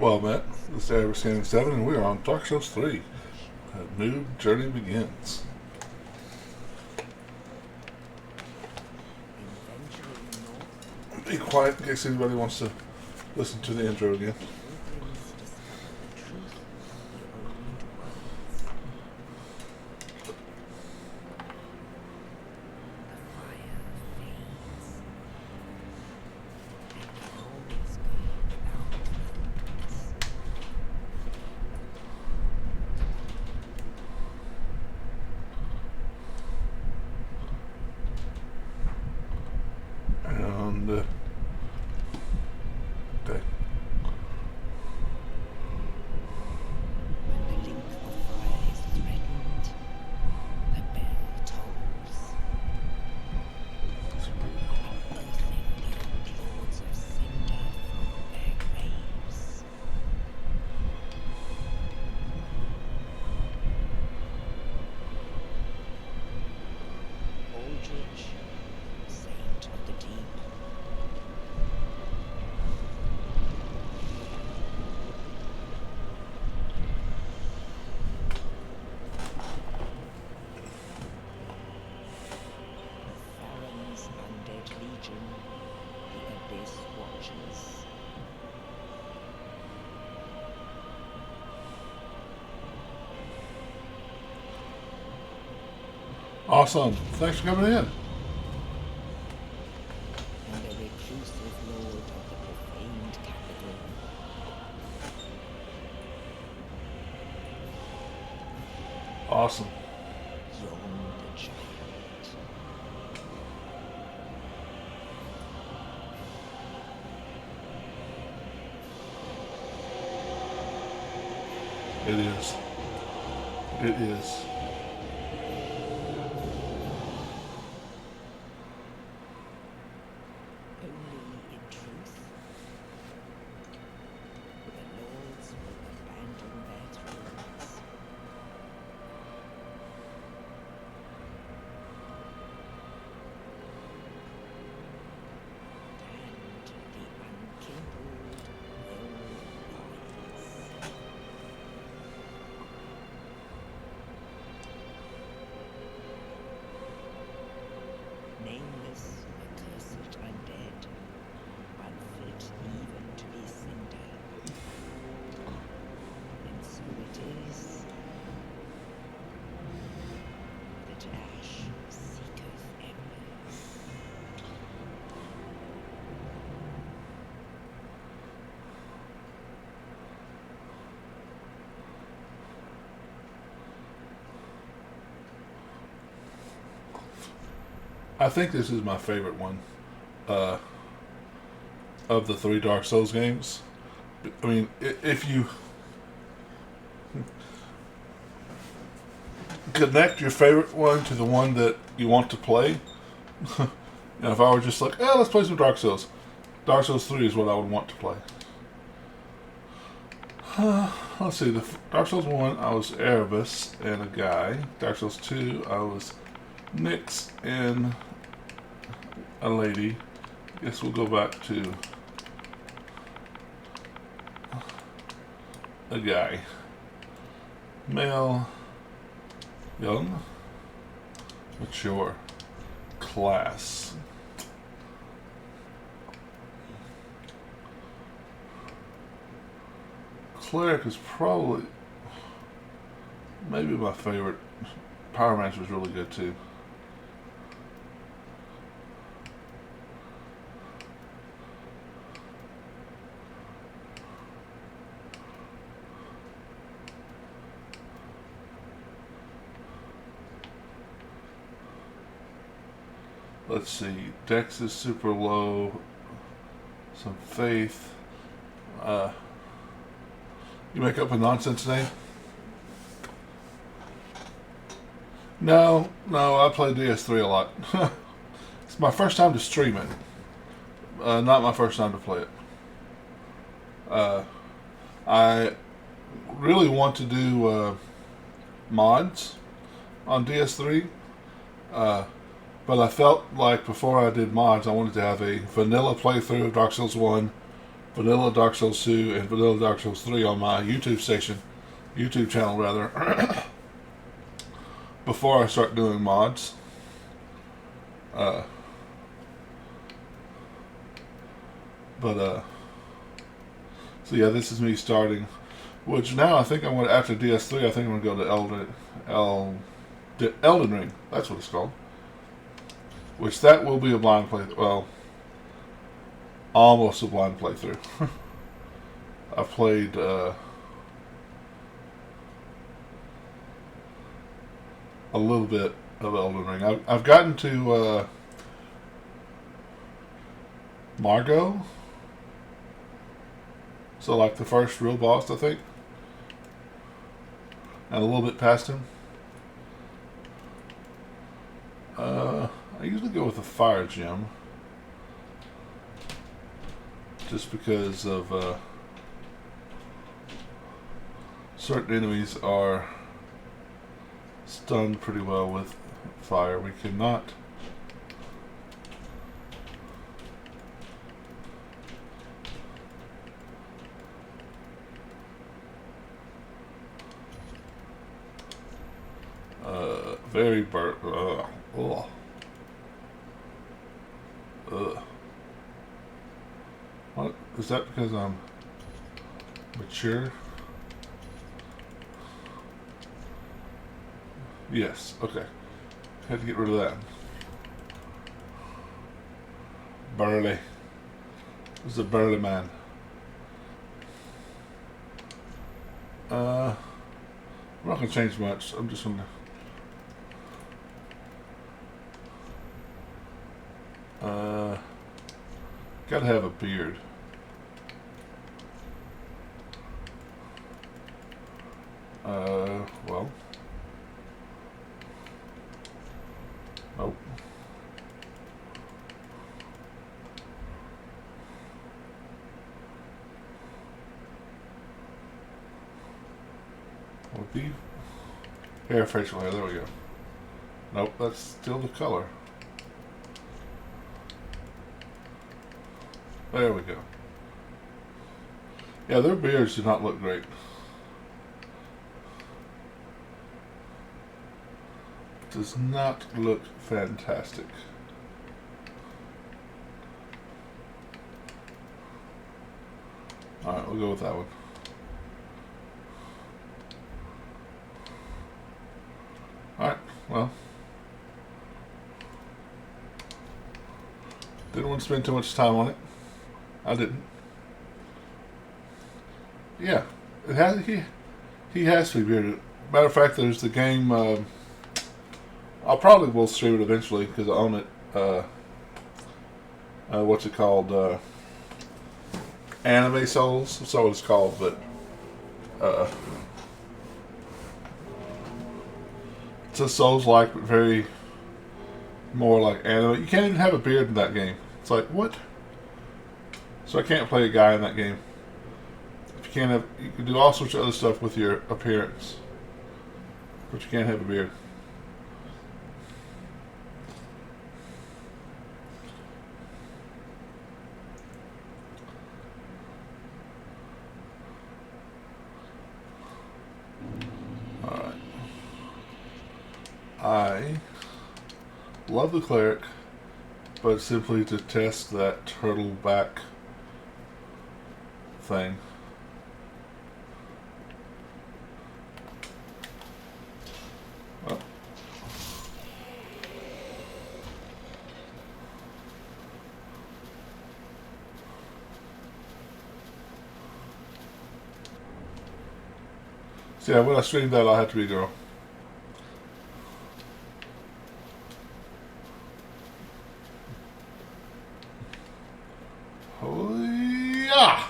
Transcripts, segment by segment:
Well, Matt, this is Average Scanning 7, and we are on Dark Souls 3. A new journey begins. Be quiet in case anybody wants to listen to the intro again. And, okay. When the link of fire is threatened, the bell tolls, unearthing the old lords of cinder from their graves. Aldrich, saint of the deep. Farron's undead legion, the abyss watches. Awesome. Thanks for coming in. And the reclusive lord of the profaned capital. Awesome. Yon the giant. It is. It is. Only in truth, the lords will abandon their thrones. And the unkindled will rise. Nameless, accursed undead, unfit even to be cinder. And so it is that ash seeketh embers. I think this is my favorite one of the three Dark Souls games. I mean, if you connect your favorite one to the one that you want to play, if I were just like, let's play some Dark Souls 3 is what I would want to play. Let's see, the Dark Souls 1, I was Erebus and a guy. Dark Souls 2, I was Nyx and a lady. Guess we'll go back to a guy. Male, young, mature, class. Cleric is probably maybe my favorite. Pyromancer was really good too. Let's see, Dex is super low, some faith. You make up a nonsense name? No, I play DS3 a lot. It's my first time to stream it, not my first time to play it. I really want to do mods on DS3, but I felt like before I did mods, I wanted to have a vanilla playthrough of Dark Souls 1 Vanilla Dark Souls 2 and Vanilla Dark Souls 3 on my YouTube channel rather, before I start doing mods. So yeah, this is me starting. Which now I think I'm going to, after DS3, I think I'm going to go to Elden Ring. That's what it's called. Which that will be a blind play. Well, almost a blind playthrough. I've played a little bit of Elden Ring. I've gotten to Margot. So like the first real boss, I think. And a little bit past him. I usually go with the fire gem. Just because of certain enemies are stunned pretty well with fire. We cannot very burnt. What? Is that because I'm mature? Yes, okay. Had to get rid of that. Burly. This is a burly man. I'm not going to change much. I'm just going to... gotta have a beard. Well. Nope. Well, the hair, facial hair, there we go. Nope, that's still the color. There we go. Yeah, their beards do not look great. Does not look fantastic. Alright, we'll go with that one. Alright, well. Didn't want to spend too much time on it. I didn't. Yeah, it has. He has to be bearded. Matter of fact, there's the game. I'll probably will stream it eventually because I own it. What's it called? Anime Souls. That's what it's called, but it's a Souls-like, but very more like anime. You can't even have a beard in that game. It's like what? So I can't play a guy in that game. If you can't have, you can do all sorts of other stuff with your appearance, but you can't have a beard. All right. I love the cleric, but simply to test that turtle back thing. Oh. So yeah, when I stream that, I'll have to be a girl. Yeah.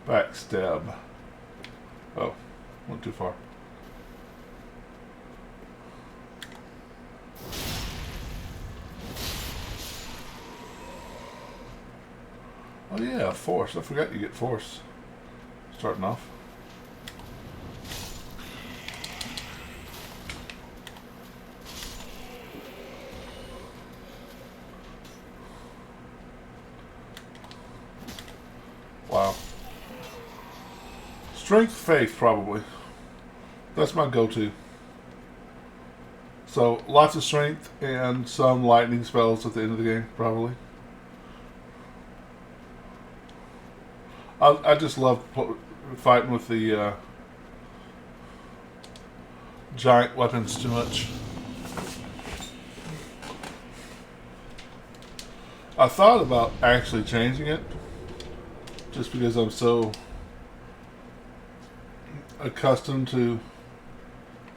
Backstab. Oh, went too far. Oh yeah, force. I forgot you get force. Starting off. Strength, faith, probably. That's my go-to. So lots of strength and some lightning spells at the end of the game, probably. I just love fighting with the giant weapons too much. I thought about actually changing it, just because I'm so accustomed to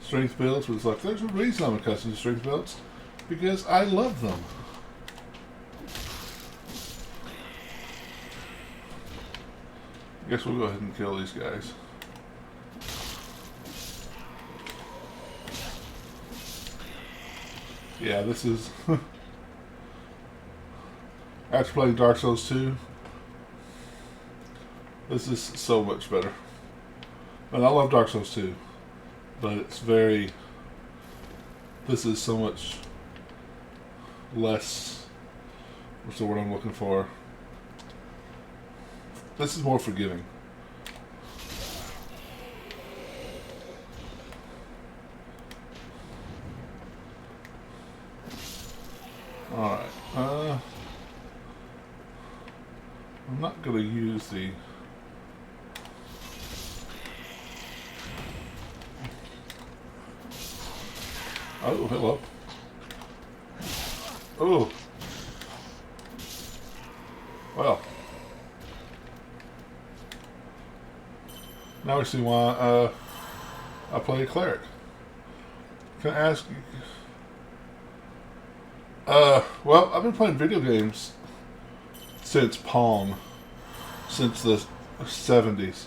strength builds, but it's like, there's a reason I'm accustomed to strength builds, because I love them. I guess we'll go ahead and kill these guys. Yeah, this is after playing Dark Souls 2, this is so much better. And I love Dark Souls 2, but it's very, this is so much less, what's the word I'm looking for? This is more forgiving. Alright, I'm not going to use the... Oh, hello. Oh. Well. Now we see why I play a cleric. Can I ask you... well, I've been playing video games since Pong. Since the 70s.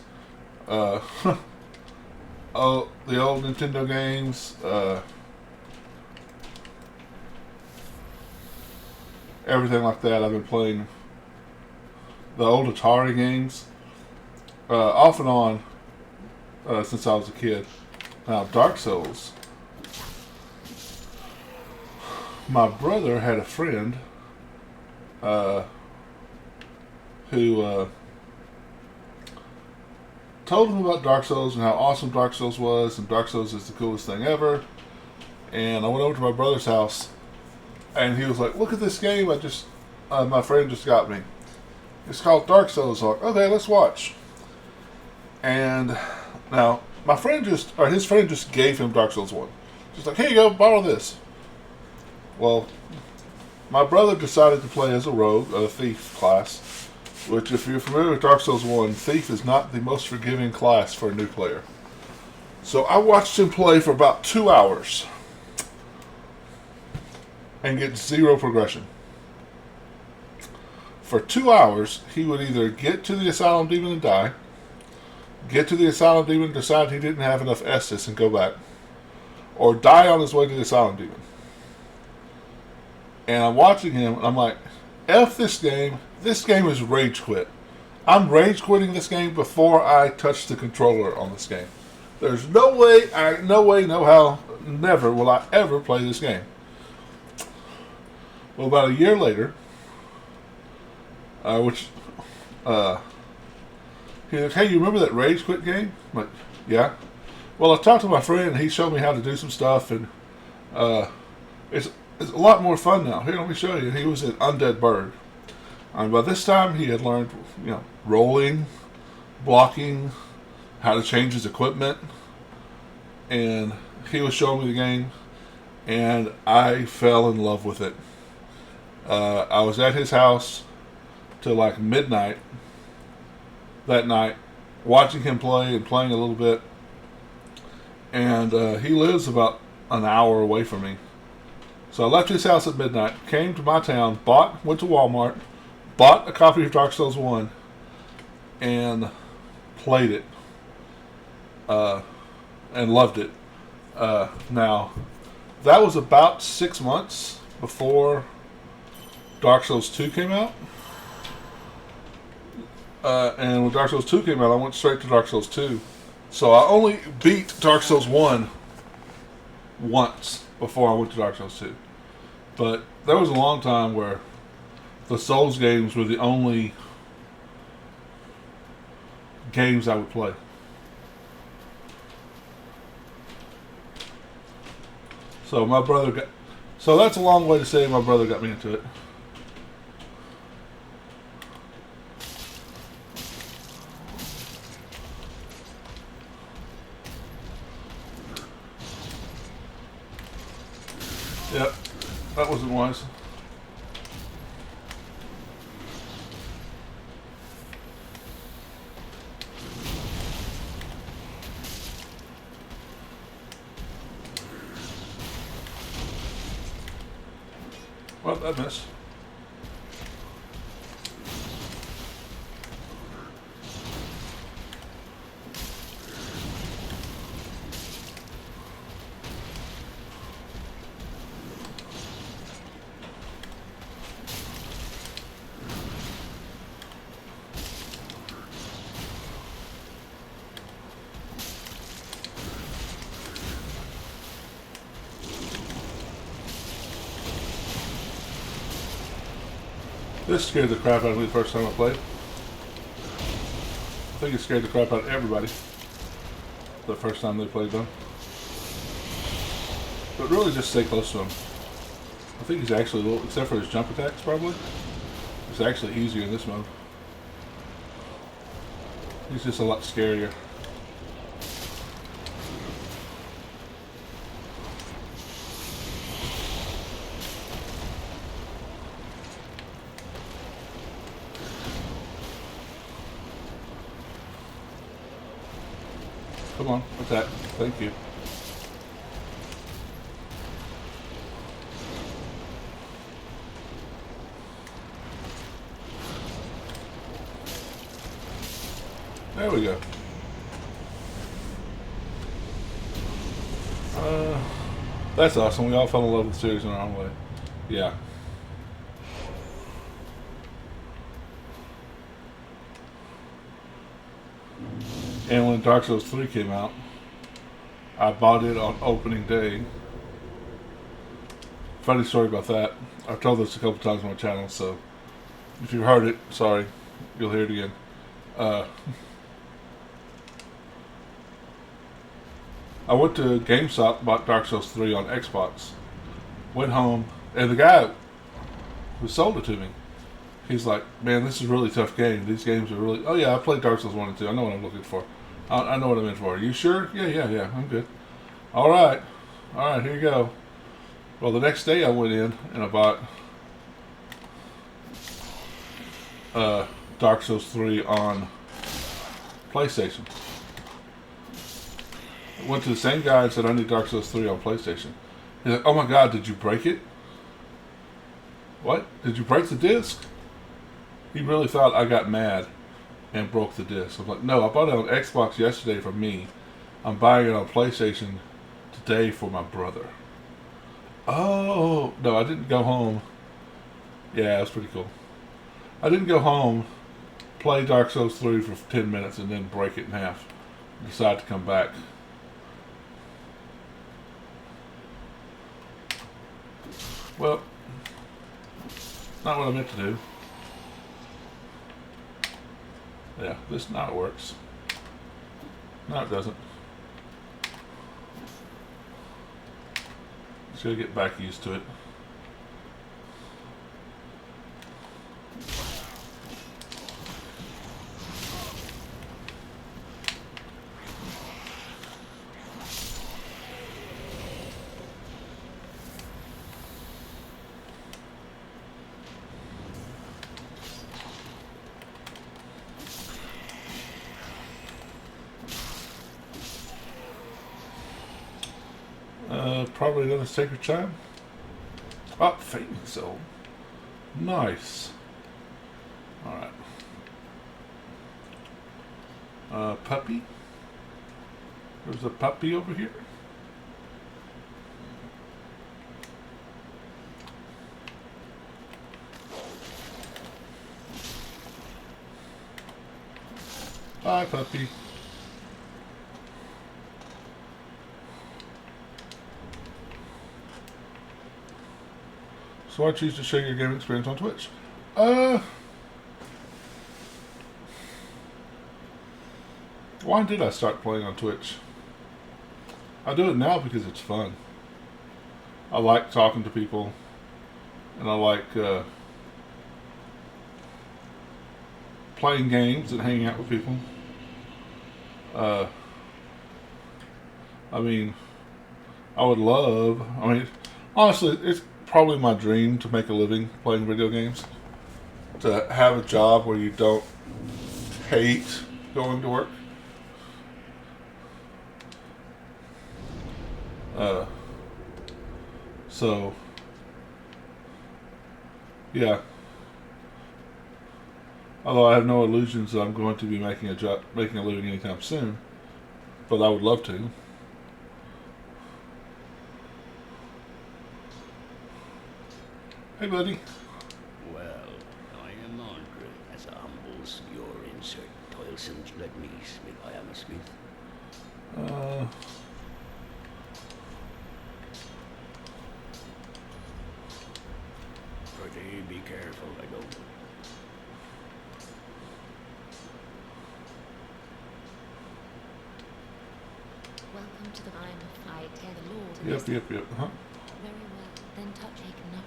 Oh, the old Nintendo games, everything like that. I've been playing the old Atari games, off and on, since I was a kid. Now, Dark Souls. My brother had a friend, who, told him about Dark Souls and how awesome Dark Souls was, and Dark Souls is the coolest thing ever. And I went over to my brother's house, and he was like, "Look at this game I just, my friend just got me. It's called Dark Souls." I'm like, "Okay, let's watch." And now my friend his friend just gave him Dark Souls 1. Just like, "Here you go, borrow this." Well, my brother decided to play as a rogue, a thief class. Which, if you're familiar with Dark Souls 1, Thief is not the most forgiving class for a new player. So I watched him play for about 2 hours. And get 0 progression. For 2 hours, he would either get to the Asylum Demon and die, get to the Asylum Demon and decide he didn't have enough Estus and go back, or die on his way to the Asylum Demon. And I'm watching him, and I'm like, F this game. This game is rage quit. I'm rage quitting this game before I touch the controller on this game. There's no way, no how, never will I ever play this game. Well, about a year later, he was like, "Hey, you remember that rage quit game?" I'm like, "Yeah." Well, I talked to my friend, and he showed me how to do some stuff, and it's a lot more fun now. Here, let me show you. He was at Undead Bird. And by this time, he had learned, rolling, blocking, how to change his equipment. And he was showing me the game, and I fell in love with it. I was at his house till like midnight that night, watching him play and playing a little bit. And he lives about an hour away from me. So I left his house at midnight, came to my town, went to Walmart, bought a copy of Dark Souls 1, and played it, and loved it. Now, that was about 6 months before Dark Souls 2 came out. And when Dark Souls 2 came out, I went straight to Dark Souls 2. So I only beat Dark Souls 1 once before I went to Dark Souls 2. But there was a long time where the Souls games were the only games I would play. So my brother got. So that's a long way to say my brother got me into it. Yep, that wasn't wise. Well, that missed. This scared the crap out of me the first time I played. I think it scared the crap out of everybody the first time they played them. But really just stay close to him. I think he's actually a little, except for his jump attacks probably, it's actually easier in this mode. He's just a lot scarier. Come on, attack. Thank you. There we go. That's awesome. We all fell in love with the series in our own way. Yeah. And when Dark Souls 3 came out, I bought it on opening day. Funny story about that. I've told this a couple times on my channel, so if you heard it, sorry, you'll hear it again. I went to GameStop, bought Dark Souls 3 on Xbox, went home, and the guy who sold it to me, he's like, man, this is a really tough game. These games are really... Oh, yeah, I played Dark Souls 1 and 2. I know what I'm looking for. I know what I'm in for. Are you sure? Yeah, I'm good. All right, here you go. Well, the next day I went in and I bought Dark Souls 3 on PlayStation. I went to the same guy and said, I need Dark Souls 3 on PlayStation. He's like, oh my God, did you break it? What? Did you break the disc? He really thought I got mad and broke the disc. I'm like, no, I bought it on Xbox yesterday for me. I'm buying it on PlayStation today for my brother. Oh, no, I didn't go home. Yeah, that's pretty cool. I didn't go home, play Dark Souls 3 for 10 minutes, and then break it in half. Decide to come back. Well, not what I meant to do. Yeah, this now it works. No, it doesn't. Just gotta get back used to it. Probably another sacred chime. Oh, Fading Soul. Nice. Alright. Puppy. There's a puppy over here. Bye, puppy. So I choose to share your gaming experience on Twitch. Why did I start playing on Twitch? I do it now because it's fun. I like talking to people, and I like playing games and hanging out with people. Uh, I mean, I would love. I mean, honestly, it's probably my dream to make a living playing video games. To have a job where you don't hate going to work. Uh, so, yeah. Although I have no illusions that I'm going to be making a living anytime soon, but I would love to. Hey, buddy. Well, I am Andre, as humbles your insert toilsome let me smith. I am a smith. Uh, Pretty be careful, I go. Welcome to the time of fight, ere the Lord of yep, Wisdom. yep. Huh? Very well, then touch Aiken up.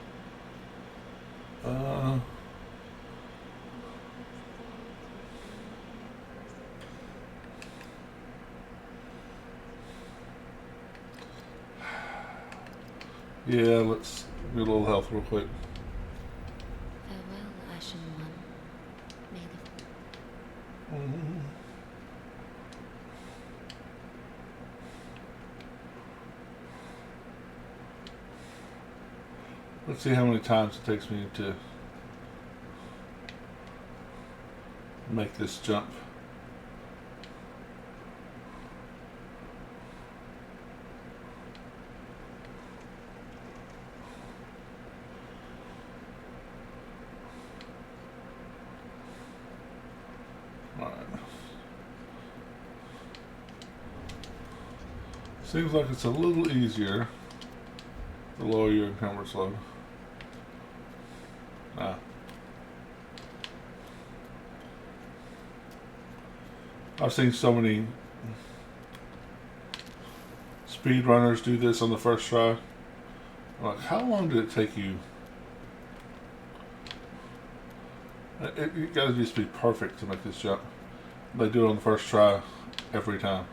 Uh, yeah, let's get a little health real quick. Farewell, Ashen One. May the Mhm. Let's see how many times it takes me to make this jump. Alright. Seems like it's a little easier to lower your encumbrance load. Nah. I've seen so many speedrunners do this on the first try. I'm like, how long did it take you? You gotta just be perfect to make this jump. They do it on the first try every time.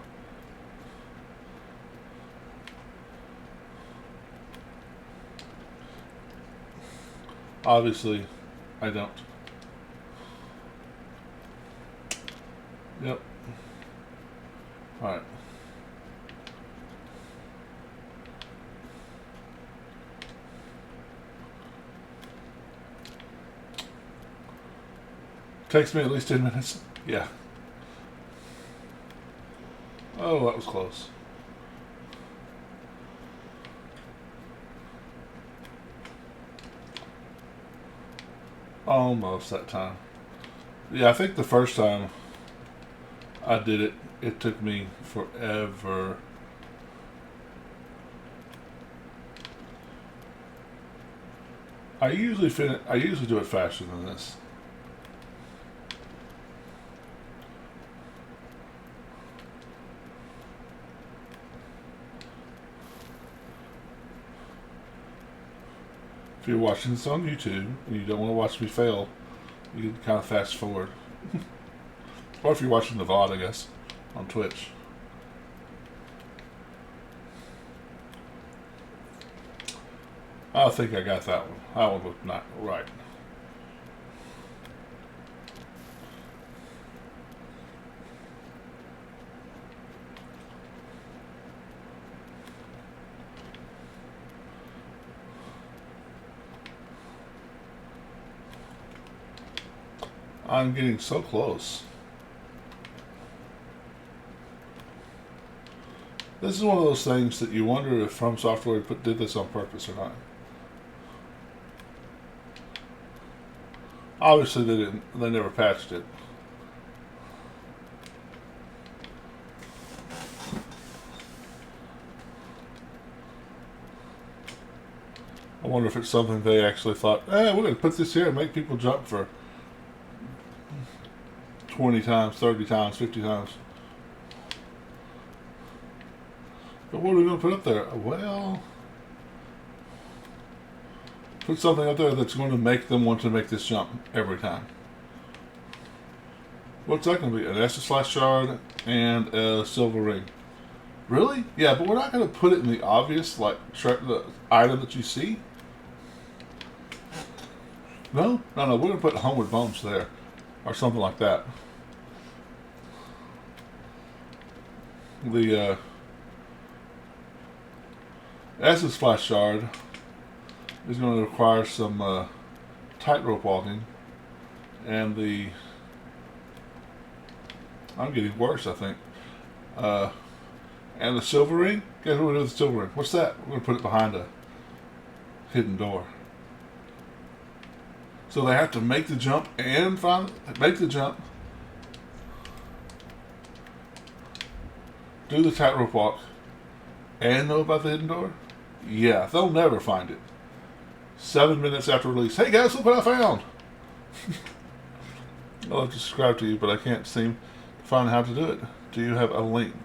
Obviously, I don't. Yep. Alright. Takes me at least 10 minutes. Yeah. Oh, that was close. Almost that time. Yeah, I think the first time I did it, it took me forever. I usually do it faster than this. If you're watching this on YouTube and you don't want to watch me fail, you can kind of fast forward. Or if you're watching the VOD, I guess, on Twitch. I think I got that one. That one looked not right. I'm getting so close. This is one of those things that you wonder if From Software did this on purpose or not. Obviously they didn't. They never patched it. I wonder if it's something they actually thought, we're going to put this here and make people jump for 20 times, 30 times, 50 times. But what are we going to put up there? Well, Put something up there that's going to make them want to make this jump every time. What's that going to be? An Estus Slash Shard and a silver ring. Really? Yeah, but we're not going to put it in the obvious, like, the item that you see. No? No, we're going to put Homeward Bones there. Or something like that. The, Estus Flash Shard is going to require some, tightrope walking. And the... I'm getting worse, I think. And the silver ring? Guess what we're going to do with the silver ring? What's that? We're going to put it behind a hidden door. So they have to make the jump and make the jump, do the tightrope walk, and know about the hidden door? Yeah, they'll never find it. 7 minutes after release. Hey guys, look what I found! I'll have to subscribe to you, but I can't seem to find how to do it. Do you have a link?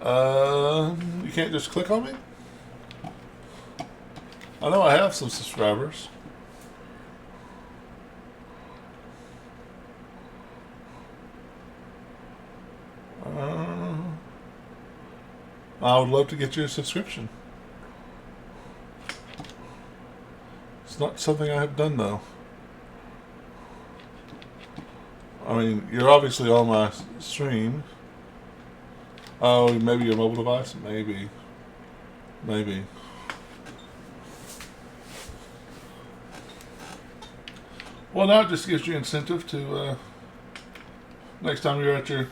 You can't just click on me? I know I have some subscribers. I would love to get you a subscription. It's not something I have done, though. I mean, you're obviously on my stream. Oh, maybe your mobile device? Maybe. Maybe. Well, now it just gives you incentive to, next time you're at your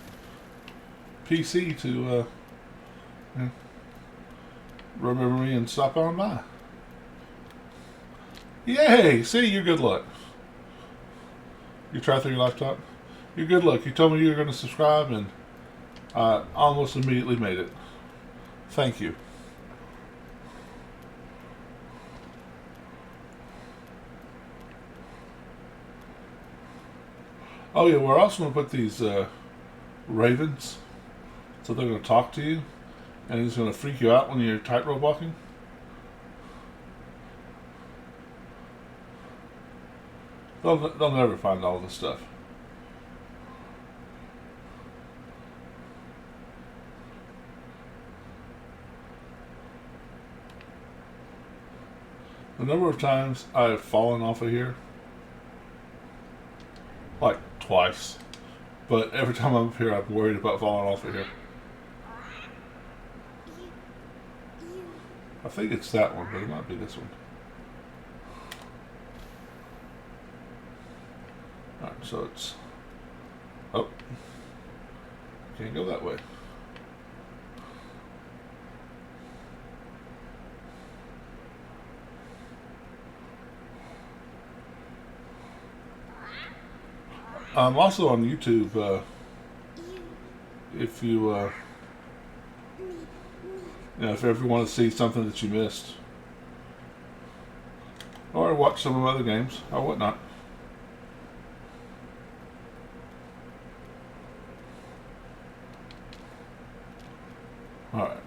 PC to, remember me and stop on by. Yay! See, you're good luck. You try through your laptop? You're good luck. You told me you were going to subscribe, and I almost immediately made it. Thank you. Oh yeah, we're also going to put these ravens, so they're going to talk to you, and it's going to freak you out when you're tightrope walking. They'll never find all this stuff. The number of times I've fallen off of here, like twice, but every time I'm up here I'm worried about falling off of here. I think it's that one, but it might be this one. Alright, so it's... Oh. Can't go that way. I'm also on YouTube, if you, if you ever want to see something that you missed. Or watch some of my other games, or whatnot. Alright.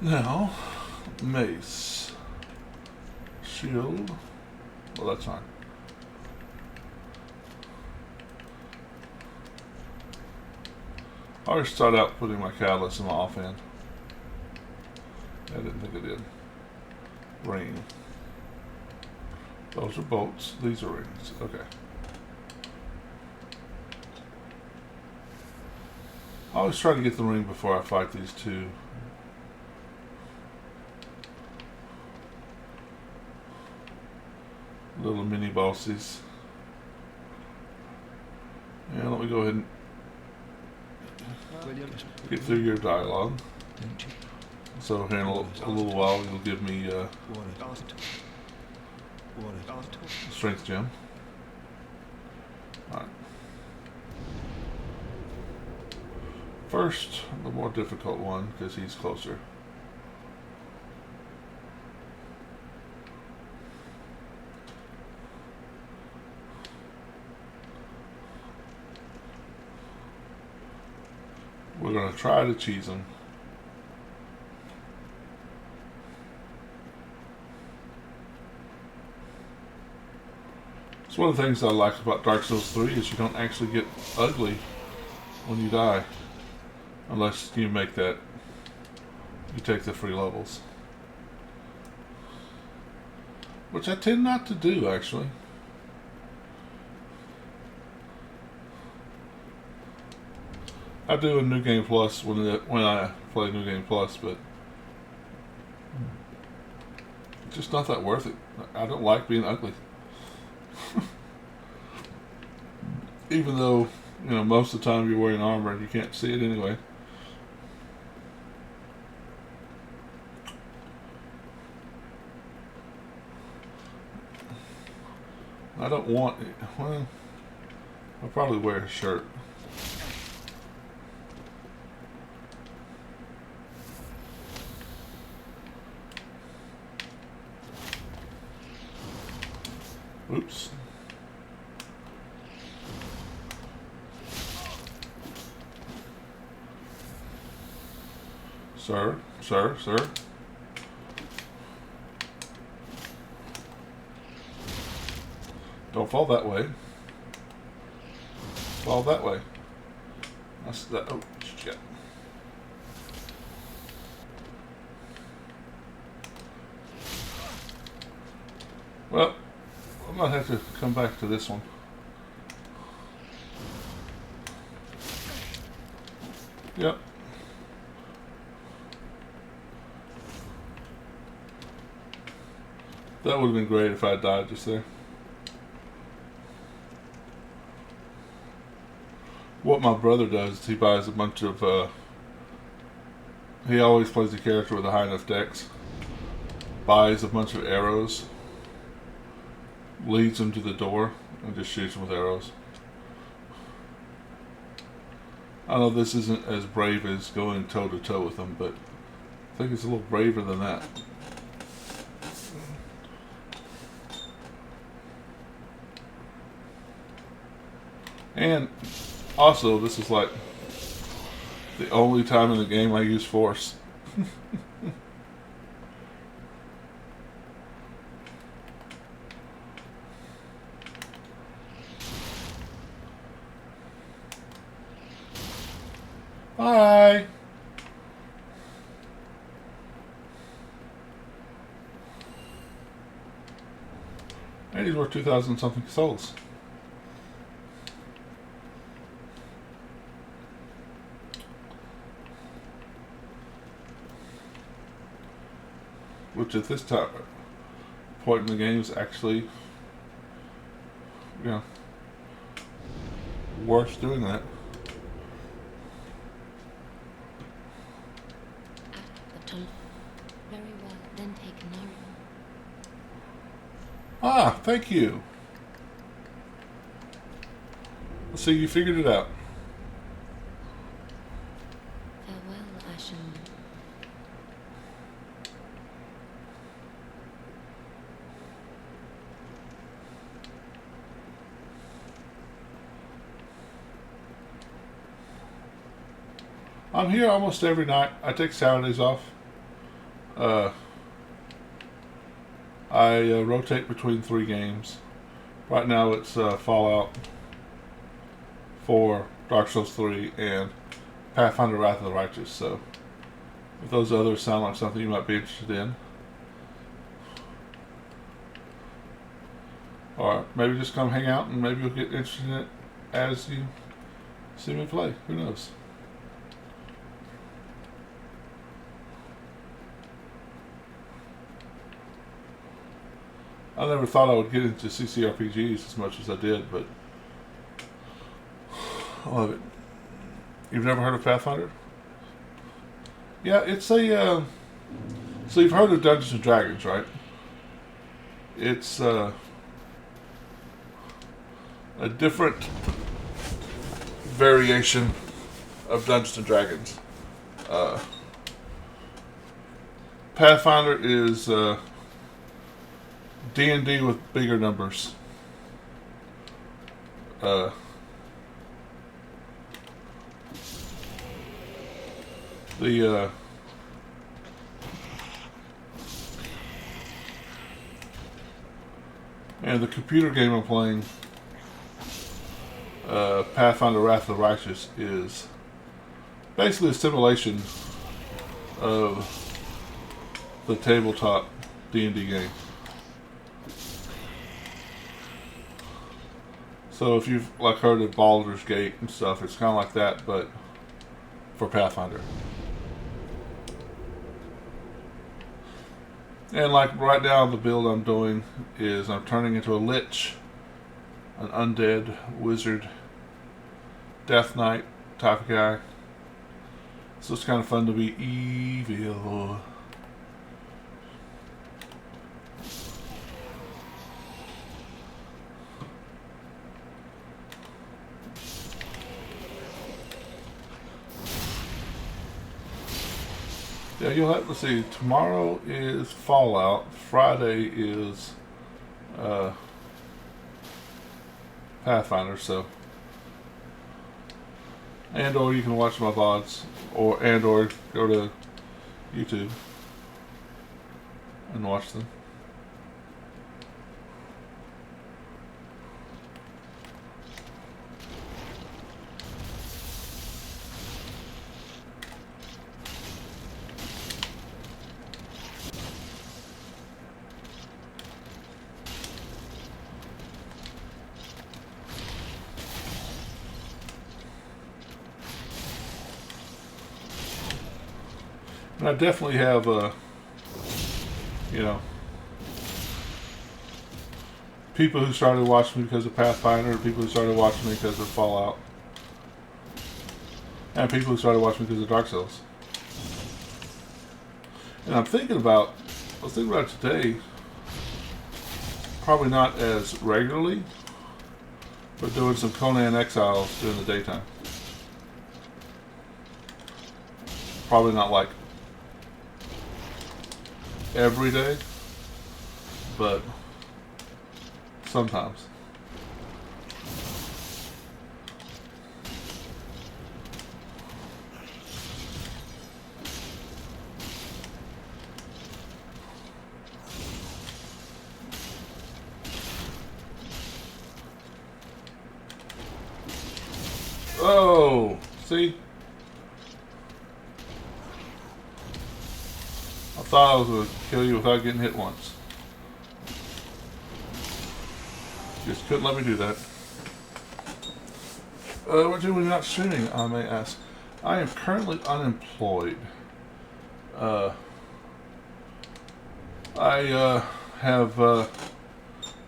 Now, mace. Shield. Well, that's fine. I always start out putting my catalyst in my offhand. I didn't think I did. Ring. Those are bolts. These are rings. Okay. I always try to get the ring before I fight these two. Little mini bosses. And let me go ahead and get through your dialogue. So here in a little while you'll give me a strength gem. Alright. First, the more difficult one, because he's closer. We're going to try to cheese him. It's one of the things I like about Dark Souls 3 is you don't actually get ugly when you die. Unless you make that, you take the free levels. Which I tend not to do, actually. I do a New Game Plus when I play New Game Plus, but it's just not that worth it. I don't like being ugly. Even though, you know, most of the time you're wearing armor and you can't see it anyway. I don't want it. Well, I'll probably wear a shirt. Oops. Sir. Don't fall that way. Fall that way. That's that. Oh, shit. Well, I might have to come back to this one. Yep. That would have been great if I had died just there. What my brother does is he buys a bunch of, he always plays a character with a high enough dex, buys a bunch of arrows, leads them to the door, and just shoots them with arrows. I know this isn't as brave as going toe to toe with them, but I think it's a little braver than that. And also, this is like the only time in the game I use force. Bye. And he's worth 2,000 something souls. Which at this time point in the game is actually, you know, worth doing that. At the tunnel. Very well, then take Nari. Ah, thank you. Let's see, you figured it out. Farewell, Ashen. I'm here almost every night. I take Saturdays off. I rotate between 3 games. Right now it's Fallout 4, Dark Souls 3, and Pathfinder Wrath of the Righteous. So if those others sound like something you might be interested in, or maybe just come hang out and maybe you'll get interested in it as you see me play. Who knows? I never thought I would get into CCRPGs as much as I did, but I love it. You've never heard of Pathfinder? Yeah, it's a... so you've heard of Dungeons and Dragons, right? It's a different variation of Dungeons and Dragons. Pathfinder is... D&D with bigger numbers. And the computer game I'm playing, Pathfinder Wrath of the Righteous, is basically a simulation of the tabletop D&D game. So if you've like heard of Baldur's Gate and stuff, it's kind of like that, but for Pathfinder. And like right now, the build I'm doing is I'm turning into a lich, an undead wizard, death knight type of guy. So it's kind of fun to be evil. Yeah, you'll have to see. Tomorrow is Fallout. Friday is Pathfinder. So, and or you can watch my VODs, or go to YouTube and watch them. And I definitely have, people who started watching me because of Pathfinder, people who started watching me because of Fallout, and people who started watching me because of Dark Souls. And I was thinking about it today, probably not as regularly, but doing some Conan Exiles during the daytime. Probably not like every day, but sometimes. Oh, see? I thought I was going to kill you without getting hit once. Just couldn't let me do that. What do we not streaming, I may ask? I am currently unemployed. I have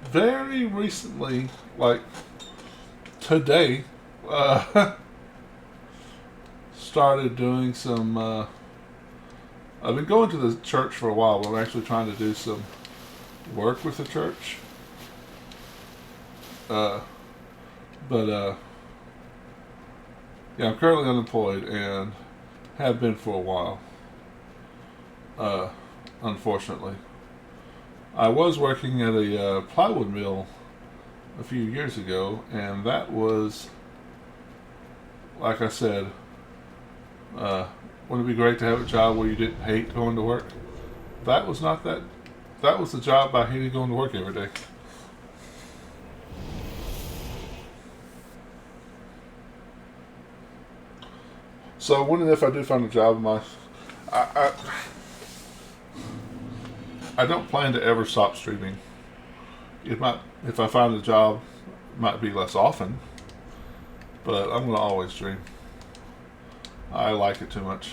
very recently, like today, started doing some. I've been going to the church for a while, but I'm actually trying to do some work with the church. Yeah, I'm currently unemployed and have been for a while. Unfortunately, I was working at a plywood mill a few years ago, and that was, like I said, wouldn't it be great to have a job where you didn't hate going to work? That was not that. That was the job I hated going to work every day. So when and if I do find a job, I don't plan to ever stop streaming. It might, if I find a job, it might be less often, but I'm gonna always stream. I like it too much.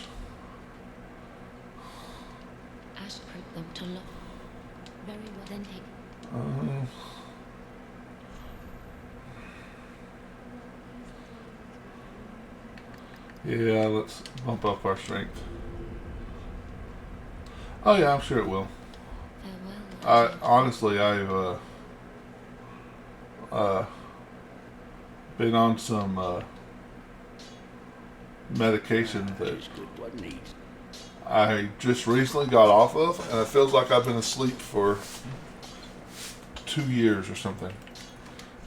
Ask them to look. Very well then take. Yeah, let's bump up our strength. Oh yeah, I'm sure it will. Honestly, I've been on some medication that I just recently got off of, and it feels like I've been asleep for 2 years or something.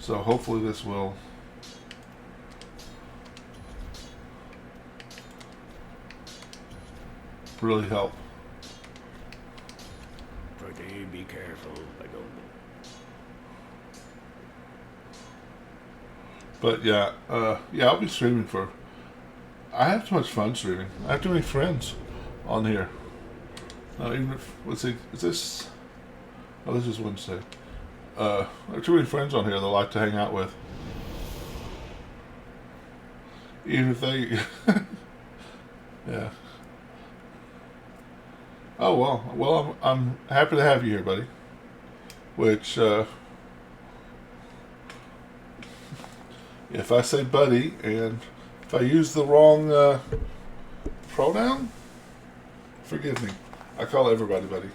So hopefully this will really help. Pretty be careful, I don't know. But yeah, yeah, I'll be streaming for. I have too much fun streaming. I have too many friends on here. No, even if let's see, is this? Oh, this is Wednesday. I have too many friends on here that I like to hang out with. Even if they, yeah. Oh well, I'm happy to have you here, buddy. Which, if I say buddy and if I use the wrong pronoun, forgive me. I call everybody buddy.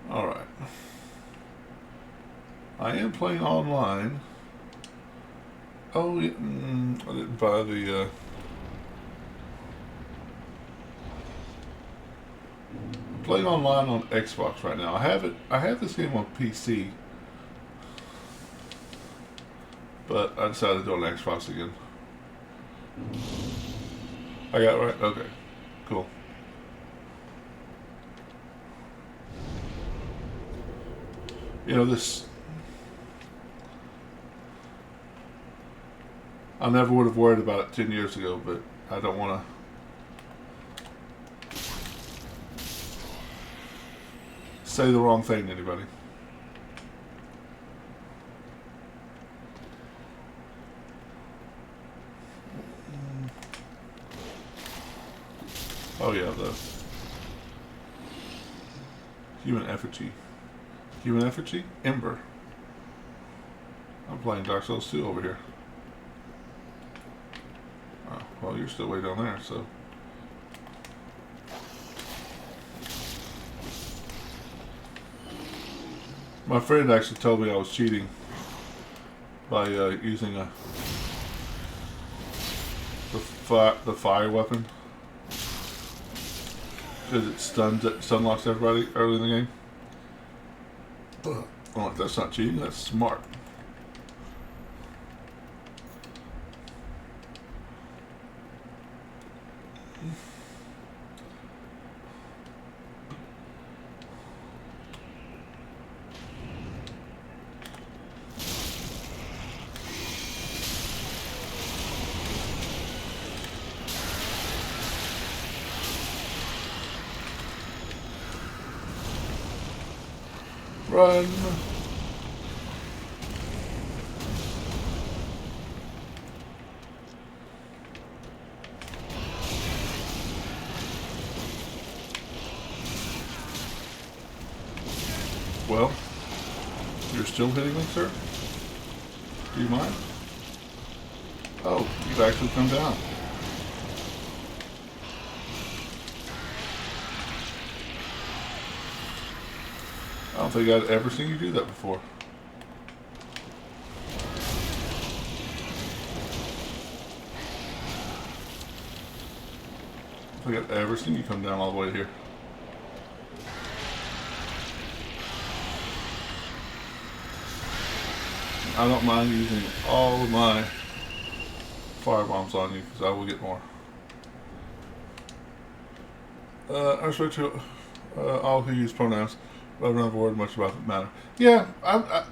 All right. I am playing online. Oh, yeah, I didn't buy the. I'm playing online on Xbox right now. I have it. I have this game on PC, but I decided to do it on Xbox again. I got it right. Okay, cool. You know this. I never would have worried about it 10 years ago, but I don't want to say the wrong thing to anybody. Oh yeah, the human effigy. Human effigy? Ember. I'm playing Dark Souls 2 over here. Oh, well, you're still way down there, so. My friend actually told me I was cheating by using the fire weapon because it stun locks everybody early in the game. I'm like, that's not cheating, that's smart. Run. Well, you're still hitting me, sir? Do you mind? Oh, you've actually come down. I don't think I'd ever seen you do that before. I don't think I've ever seen you come down all the way here. I don't mind using all of my fire bombs on you because I will get more. I respect to all who use pronouns, but I've never worried much about the matter. Yeah,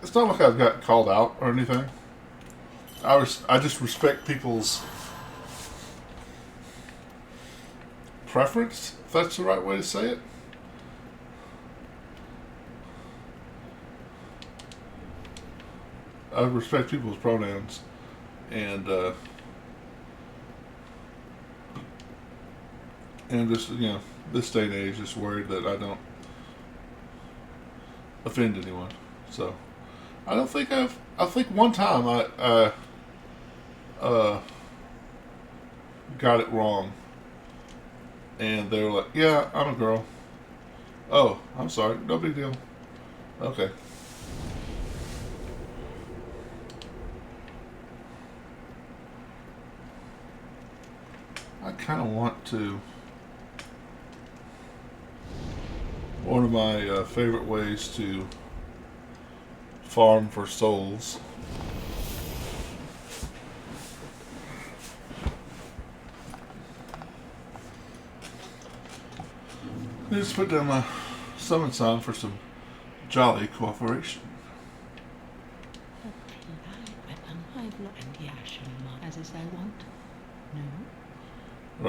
it's not like I've got called out or anything. I just respect people's preference, if that's the right way to say it. I respect people's pronouns, and just this day and age, just worried that I don't offend anyone. So I don't think I think one time I got it wrong, and they were like, "Yeah, I'm a girl." Oh, I'm sorry, no big deal. Okay. I kind of want to. One of my favorite ways to farm for souls is put down my summon sign for some jolly cooperation. And the Ashen One, as is I want. No?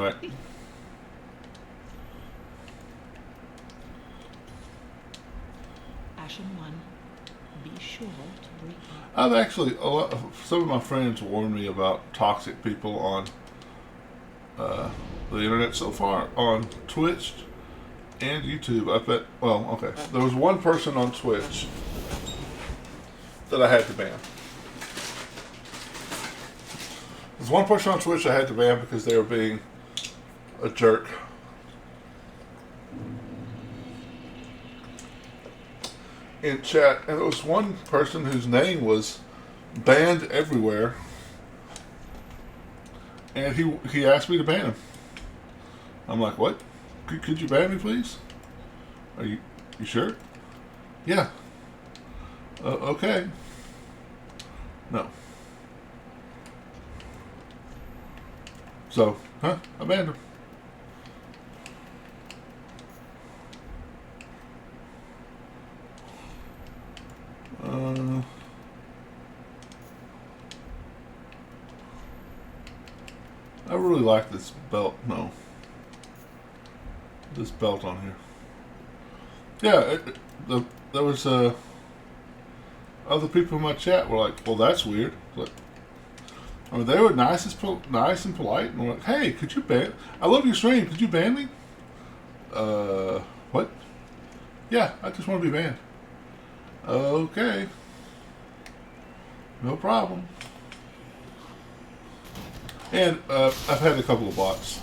Right. Ashen One, be sure to bring up. I've actually, some of my friends warned me about toxic people on the internet so far, on Twitch and YouTube. I bet, well, okay. There was one person on Twitch that I had to ban. There's one person on Twitch I had to ban because they were being a jerk. In chat, and it was one person whose name was banned everywhere, and he asked me to ban him. I'm like, what? Could you ban me, please? Are you sure? Yeah. Okay. No. So, I banned him. I really like this belt. No. This belt on here. Yeah, there was other people in my chat were like, well, that's weird. Like, I mean, they were nice and polite, and were like, hey, could you ban? I love your stream. Could you ban me? What? Yeah, I just want to be banned. Okay. No problem. And I've had a couple of bots.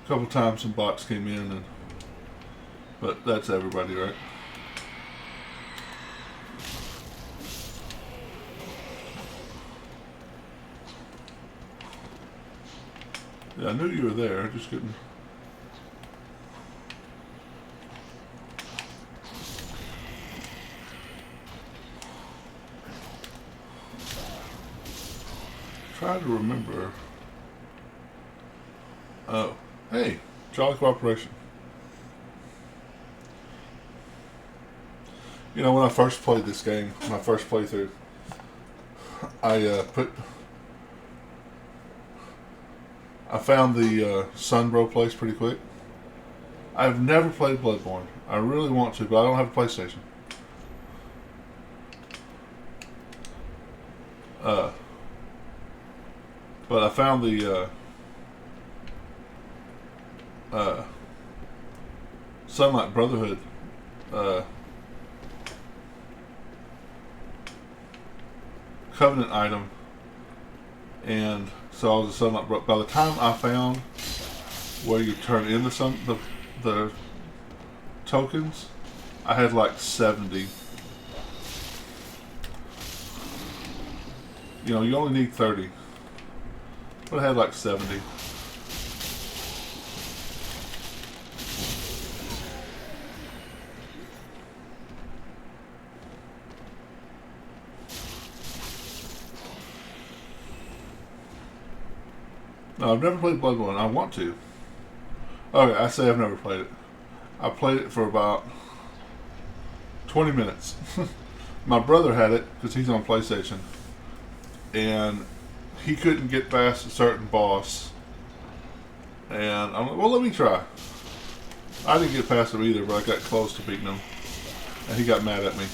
A couple of times some bots came in, but that's everybody, right? Yeah, I knew you were there. I just couldn't. Try to remember. Oh, hey, Jolly Cooperation. You know, when I first played this game, my first playthrough, I found the Sunbro place pretty quick. I've never played Bloodborne. I really want to, but I don't have a PlayStation. But I found the Sunlight Brotherhood Covenant item, and so I was a Sunlight Brotherhood. By the time I found where you turn in the tokens, I had like 70. You know, you only need 30. But I had like 70. No, I've never played Bloodborne. I want to. Okay, I say I've never played it. I played it for about 20 minutes. My brother had it because he's on PlayStation. And he couldn't get past a certain boss. And I'm like, well, let me try. I didn't get past him either, but I got close to beating him. And he got mad at me.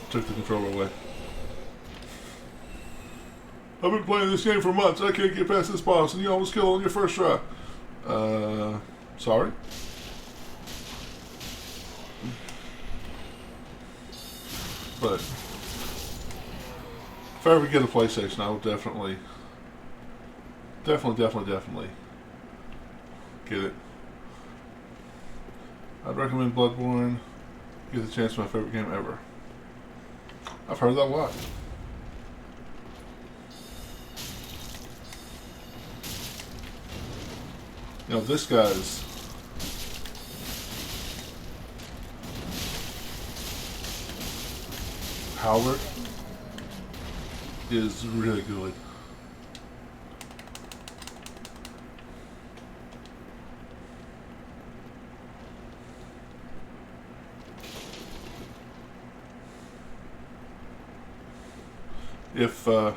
Took the controller away. I've been playing this game for months. I can't get past this boss, and you almost kill on your first try. Sorry? But if I ever get a PlayStation, I will definitely get it. I'd recommend Bloodborne. Give the chance to my favorite game ever. I've heard that a lot. You know, this guy's halberd is really good. If, oh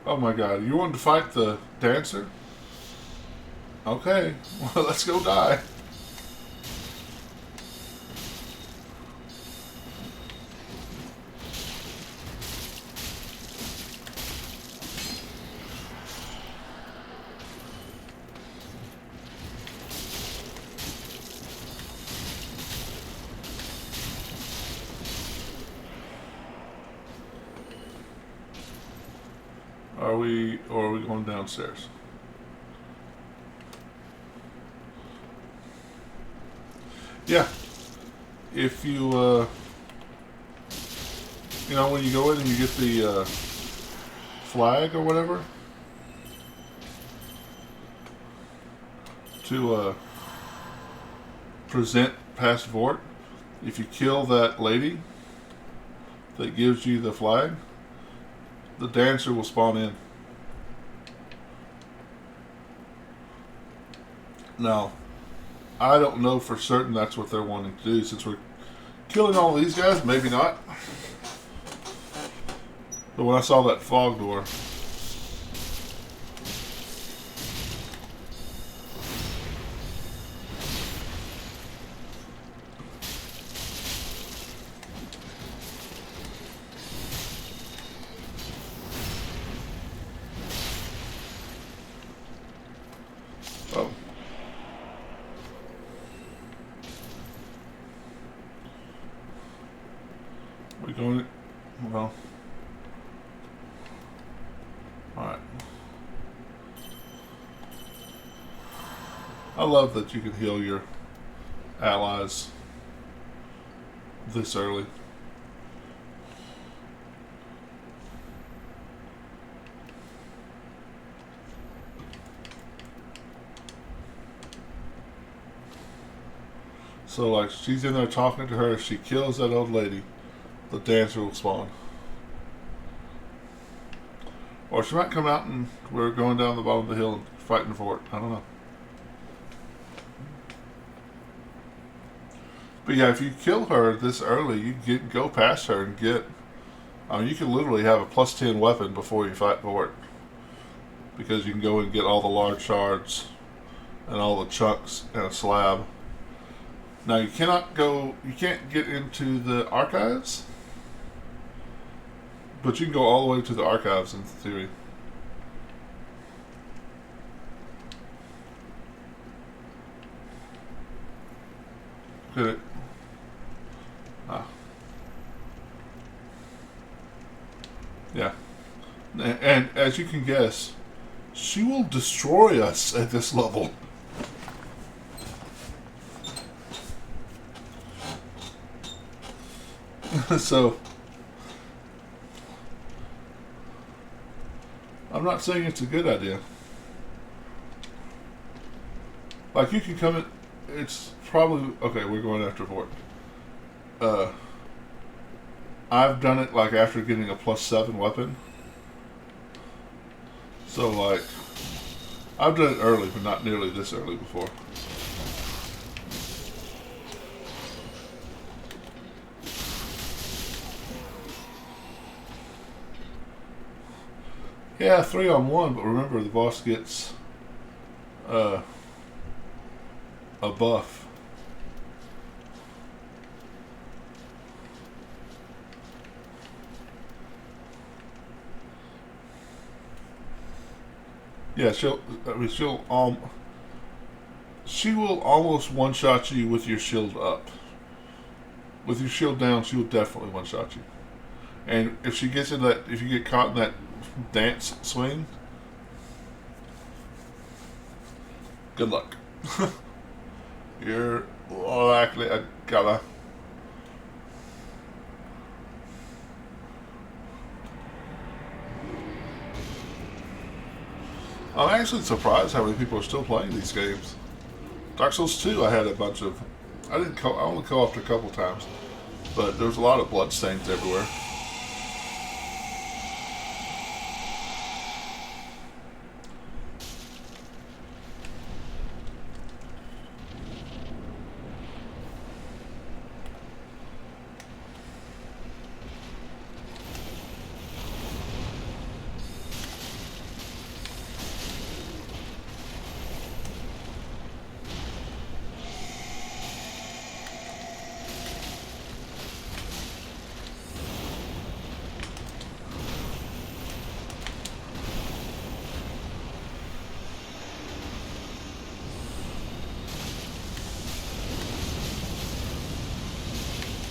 my god, you wanted to fight the dancer? Okay, well, let's go die. Or are we going downstairs? Yeah. If you, you know, when you go in and you get the flag or whatever, to present past Vort, if you kill that lady that gives you the flag, the dancer will spawn in. Now, I don't know for certain that's what they're wanting to do. Since we're killing all these guys, maybe not. But when I saw that fog door, oh. We're going, well, alright. I love that you can heal your allies this early. So, like, she's in there talking to her. If she kills that old lady, the dancer will spawn. Or she might come out and we're going down the bottom of the hill and fighting for it. I don't know. But yeah, if you kill her this early, you go past her and get... I mean, you can literally have a +10 weapon before you fight for it. Because you can go and get all the large shards and all the chunks and a slab. Now you can't get into the archives, but you can go all the way to the archives in theory. Could it? Ah. Yeah. And as you can guess, she will destroy us at this level. So, I'm not saying it's a good idea. Like, you can come in, it's probably, okay, we're going after Vort. I've done it, like, after getting a +7 weapon. So, like, I've done it early, but not nearly this early before. Yeah, 3-on-1, but remember the boss gets a buff. Yeah, she will almost one-shot you with your shield up. With your shield down, she will definitely one-shot you. And if she gets in that, if you get caught in that dance swing, good luck. You're likely a goner. I'm actually surprised how many people are still playing these games. Dark Souls 2, I had a bunch of. I only co-opted a couple times, but there was a lot of bloodstains everywhere.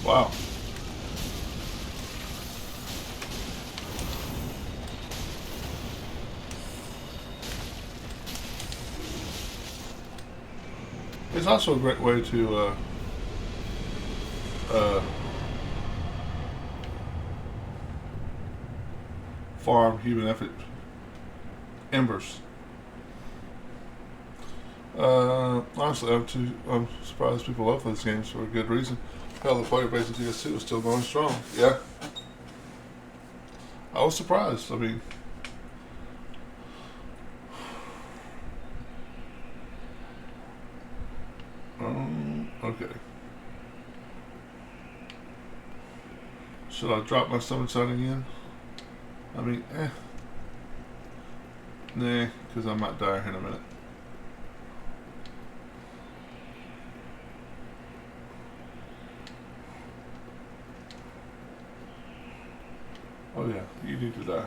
Wow. It's also a great way to uh, farm human effort embers. Honestly, I'm surprised people love those games for a good reason. Hell, the player base in CS2 is still going strong. Yeah, I was surprised. I mean, okay. Should I drop my summon sign again? I mean, nah, because I might die here in a minute. Oh yeah, you need to die.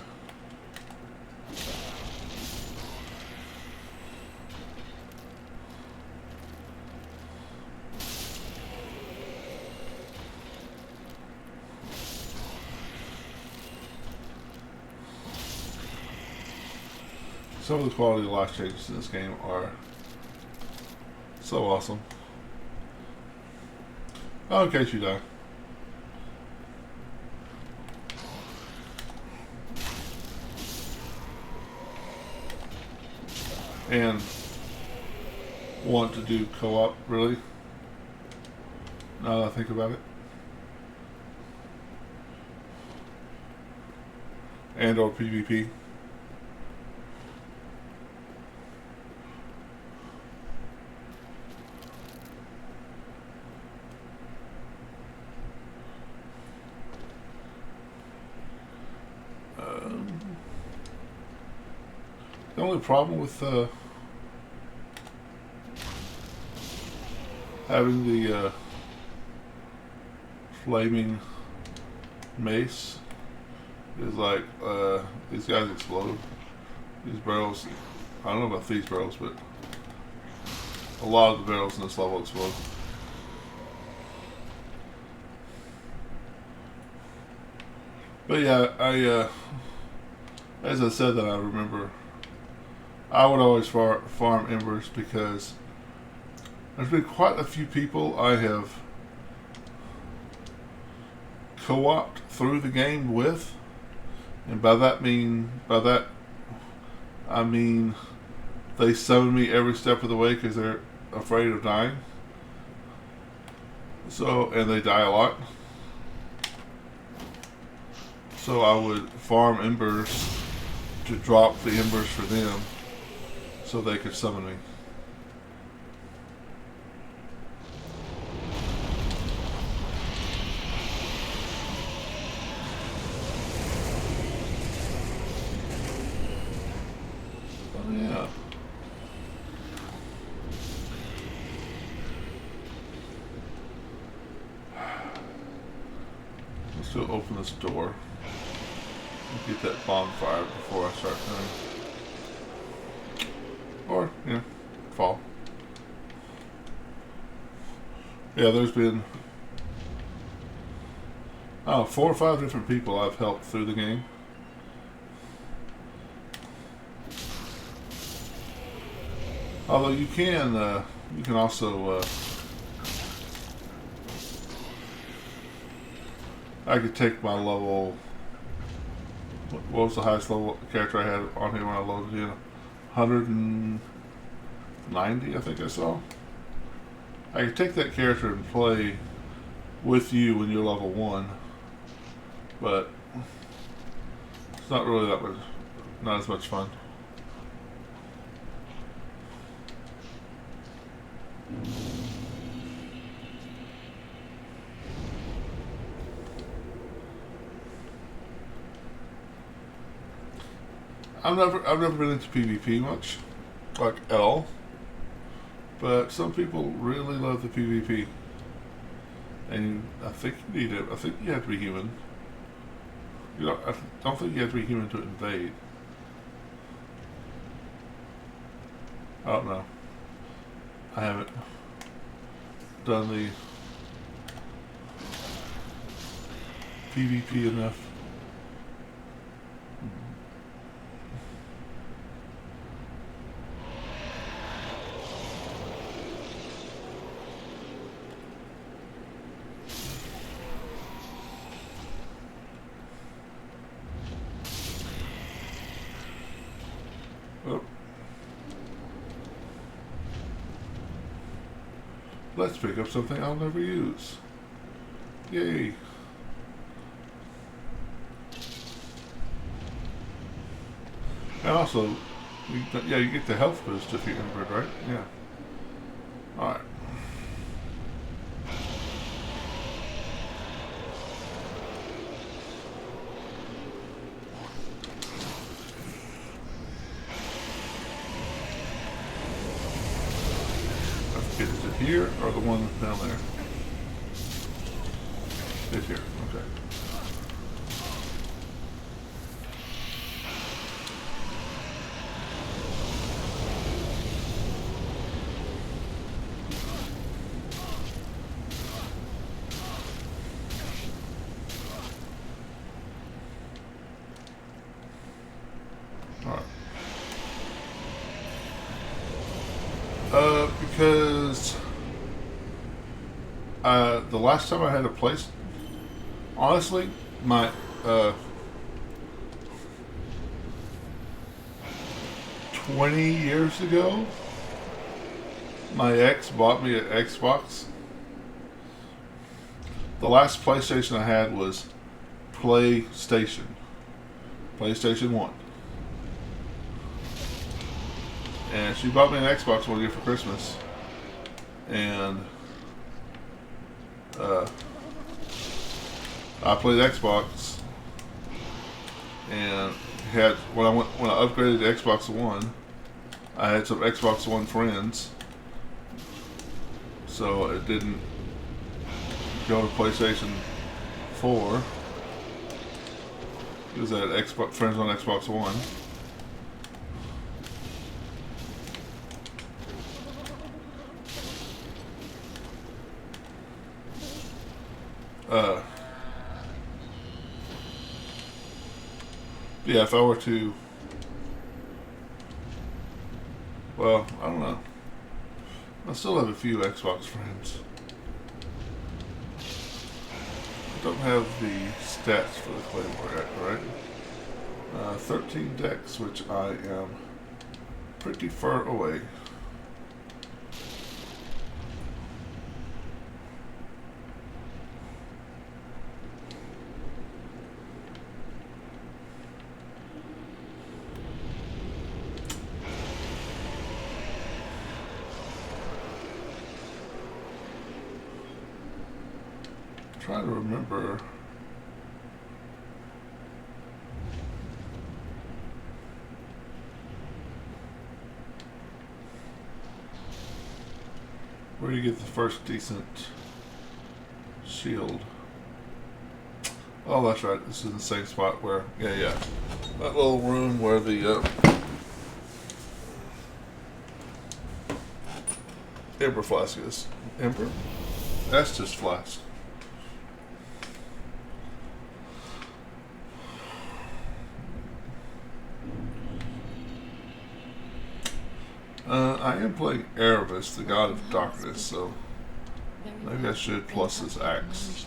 Some of the quality of life changes in this game are so awesome. Oh, in case you die. And want to do co-op, really? Now that I think about it. And or PvP. The only problem with having the flaming mace is like these guys explode. These barrels, I don't know about these barrels, but a lot of the barrels in this level explode. But yeah, as I said that, I remember I would always farm embers because there's been quite a few people I have co-opted through the game with, and by that I mean they summon me every step of the way because they're afraid of dying. So, and they die a lot. So I would farm embers to drop the embers for them so they could summon me. Oh yeah. Let's go open this door. Get that bonfire before I start running. Or, fall. Yeah, there's been 4 or 5 different people I've helped through the game. Although you can also I could take my level. What was the highest level character I had on here when I loaded in? 190, I think I saw. I could take that character and play with you when you're level 1, but it's not really that much, not as much fun. I've never been into PvP much, like at all. But some people really love the PvP, and I think you need it. I think you have to be human. I don't think you have to be human to invade. I don't know. I haven't done the PvP enough. Oh. Let's pick up something I'll never use. Yay. And also, you get the health boost if you injured, right? Yeah. Alright. Is it here or the one down there? It's here. Okay. Alright. Because the last time I had a place, honestly, my 20 years ago, my ex bought me an Xbox. The last PlayStation I had was PlayStation 1. And she bought me an Xbox one year for Christmas. And I played Xbox, and when I upgraded to Xbox One, I had some Xbox One friends, so it didn't go to PlayStation 4. Because I had Xbox friends on Xbox One. Yeah, if I were to, well, I don't know. I still have a few Xbox friends. I don't have the stats for the Claymore yet, right? 13 decks, which I am pretty far away. Trying to remember. Where do you get the first decent shield? Oh, that's right. This is the same spot where, yeah. That little room where the Ember flask is. Ember? That's just flask. I am playing Erebus, the god of darkness, so maybe I should plus his axe.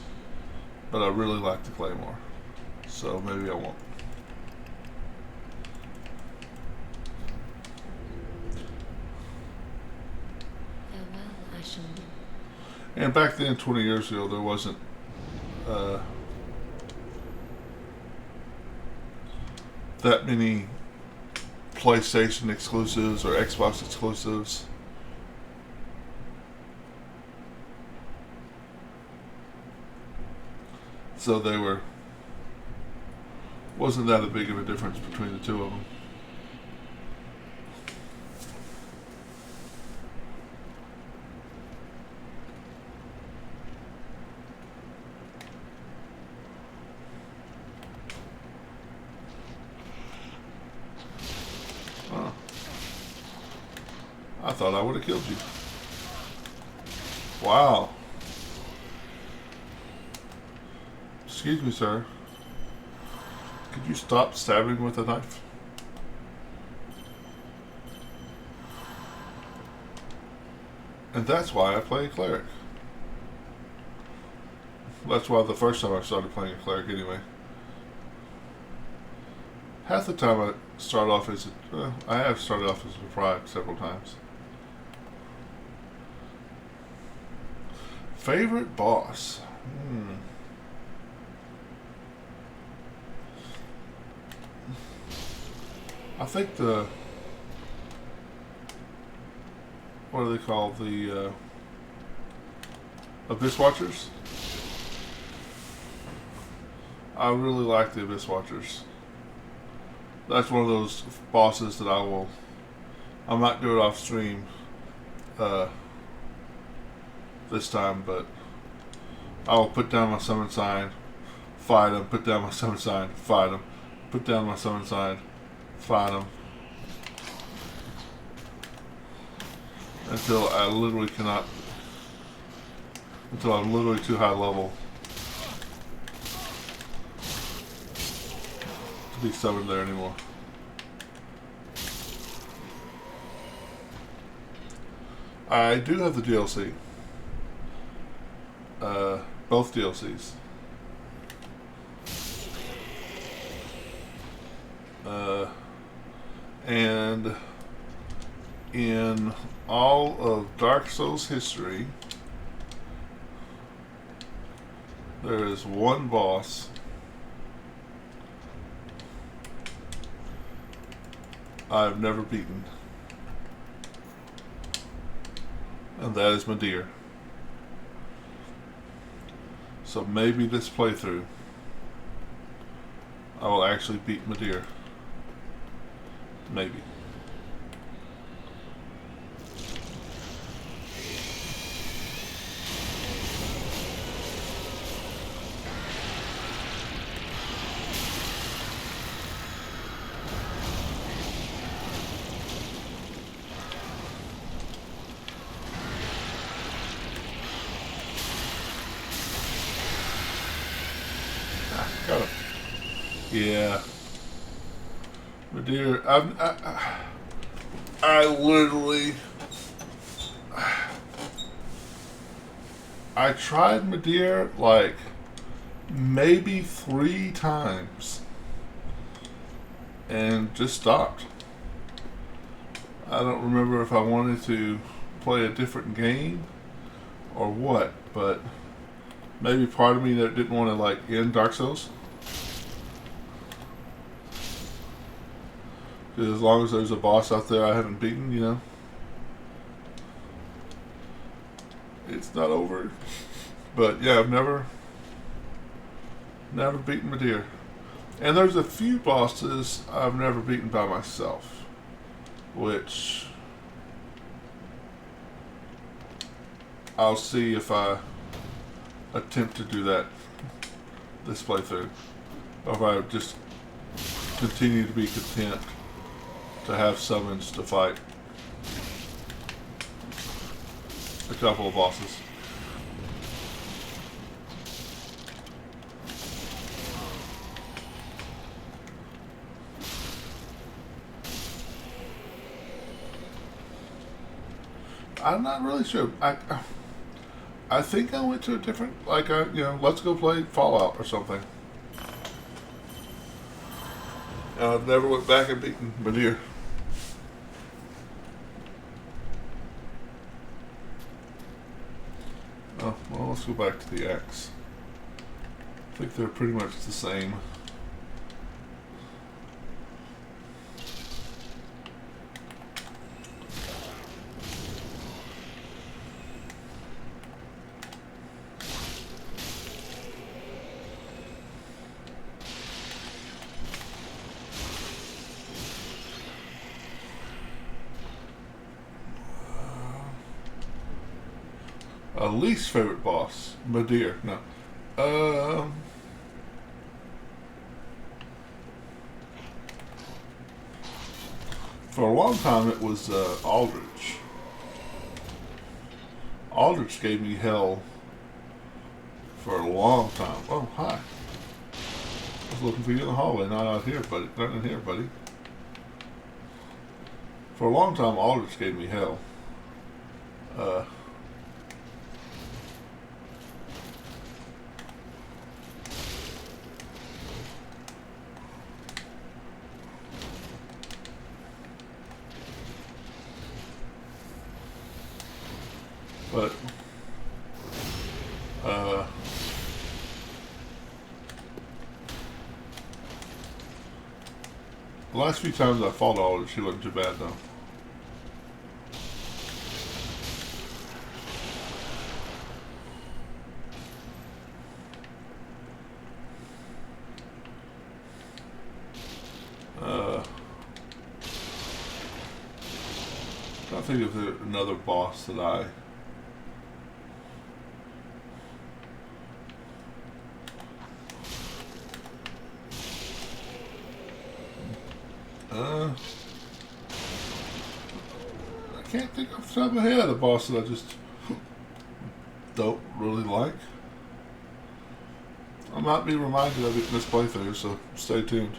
But I really like the Claymore, so maybe I won't. And back then, 20 years ago, there wasn't that many PlayStation exclusives or Xbox exclusives. So wasn't that a big of a difference between the two of them. I thought I would have killed you. Wow. Just Excuse me, sir. Could you stop stabbing with a knife? And that's why I play a cleric. That's why the first time I started playing a cleric anyway. Half the time I start off as I have started off as a pride several times. Favorite boss? I think what do they call the Abyss Watchers? I really like the Abyss Watchers. That's one of those bosses that I might do it off stream this time, but I will put down my summon sign, fight them, put down my summon sign, fight them, put down my summon sign, fight them, until I literally cannot, until I'm literally too high level to be summoned there anymore. I do have the DLC. Both DLCs. And in all of Dark Souls history, there is one boss I've never beaten, and that is Madeir. So maybe this playthrough I will actually beat Madeir. Maybe. Got him. Yeah. Madeir, I literally, I tried Madeir like maybe 3 times and just stopped. I don't remember if I wanted to play a different game or what, but maybe part of me that didn't want to like end Dark Souls. Because as long as there's a boss out there I haven't beaten, you know, it's not over. But yeah, I've never beaten Madeir. And there's a few bosses I've never beaten by myself, which I'll see if I attempt to do that this playthrough, or if I just continue to be content to have summons to fight a couple of bosses. I'm not really sure. I think I went to a different, like, let's go play Fallout or something. I've never went back and beaten Madeir. Oh, well, let's go back to the axe. I think they're pretty much the same. A least favorite boss, Madeir. No. For a long time it was Aldrich. Aldrich gave me hell for a long time. Oh, hi. was looking for you in the hallway, not out here, buddy. Not in here, buddy. For a long time, Aldrich gave me hell. But the last few times I fought Aldrich, she wasn't too bad though. I think if there's another boss that I can't think off the top of my head a boss that I just don't really like. I might be reminded of it in this playthrough, so stay tuned.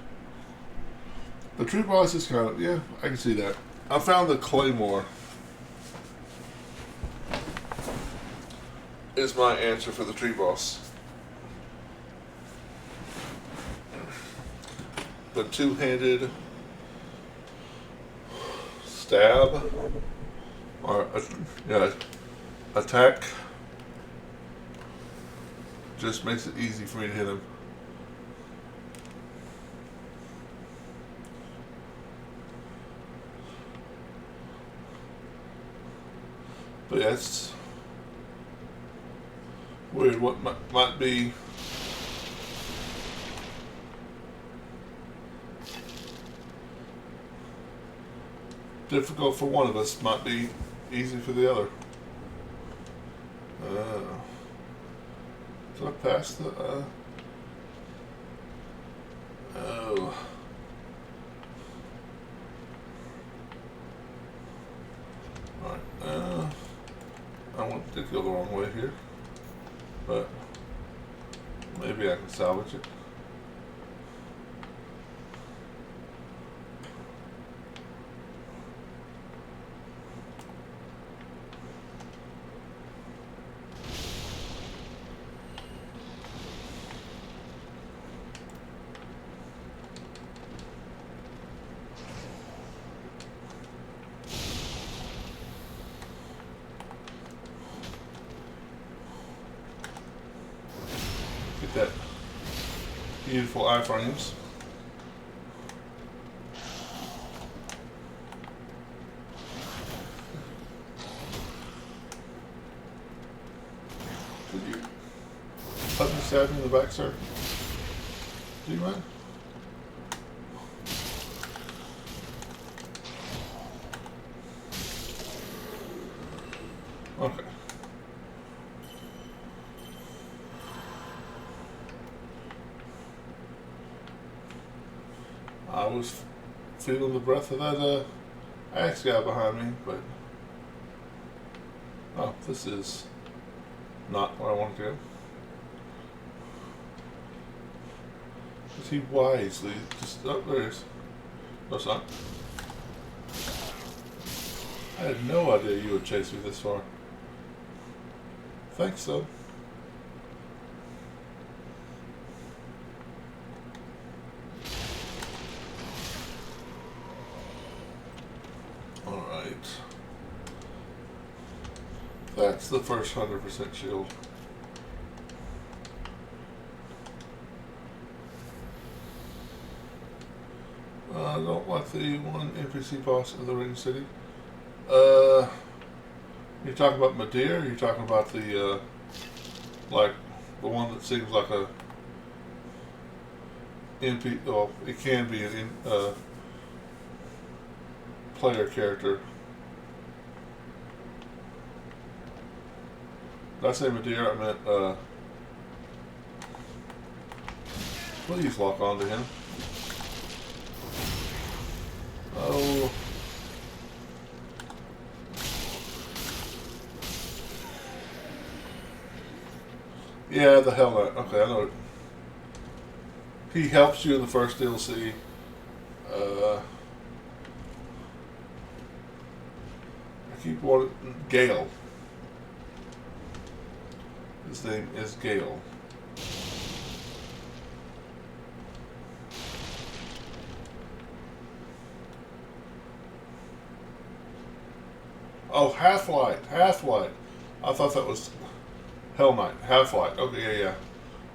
The tree boss is kind of, yeah, I can see that. I found the claymore is my answer for the tree boss. The two-handed stab or attack just makes it easy for me to hit him. But yeah, it's weird. What might be difficult for one of us might be easy for the other. Did I pass the oh. Alright, I want to go the wrong way here, but maybe I can salvage it. Get that beautiful iframes. Could you let me stab me in the back, sir? Do you mind? Okay. I was feeling the breath of that axe guy behind me, but oh, this is not where I want to go. Because he wisely just there it is. No, it's not. I had no idea you would chase me this far. Thanks, though. That's the first 100% shield. I don't like the one NPC boss in the Ring City. You talking about Madeira? Or you talking about the like the one that seems like a NPC? Well, it can be an player character. Did I say Madeira? I meant, please lock on to him. Oh. Yeah, the hell out. Okay, I know it. He helps you in the first DLC. I keep wanting Gale. His name is Gale. Oh, Half-Light. Half-Light. I thought that was Hell Knight. Half-Light. Okay, yeah, yeah.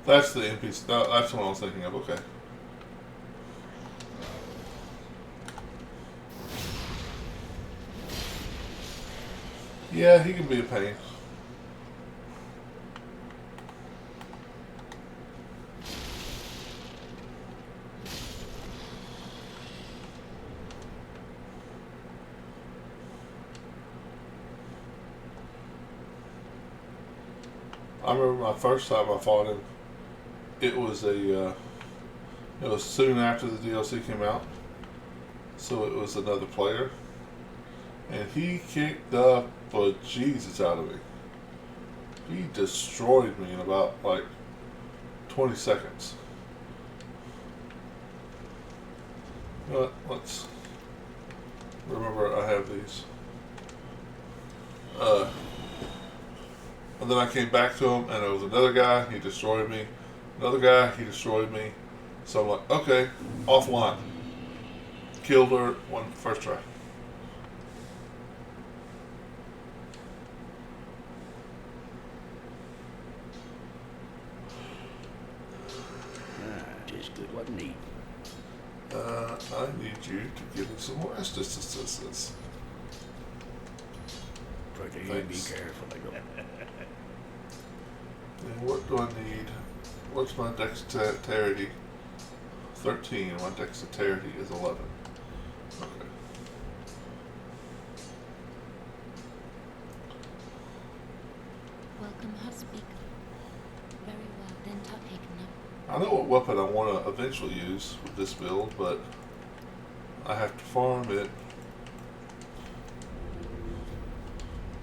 That's the NPC. That's what I was thinking of. Okay. Yeah, he can be a pain. I remember my first time I fought him. It was it was soon after the DLC came out, so it was another player, and he kicked the bejesus out of me. He destroyed me in about like 20 seconds. But let's remember I have these. And then I came back to him, and there was another guy. He destroyed me. Another guy. He destroyed me. So I'm like, okay, offline. Killed her first try. Ah, tis good, what need? I need you to give me some more assistance. Pretty be Thanks. careful, I don't. And what do I need? What's my dexterity? 13. My dexterity is 11. Okay. Welcome, Husband. Very well, then take now. I know what weapon I want to eventually use with this build, but I have to farm it.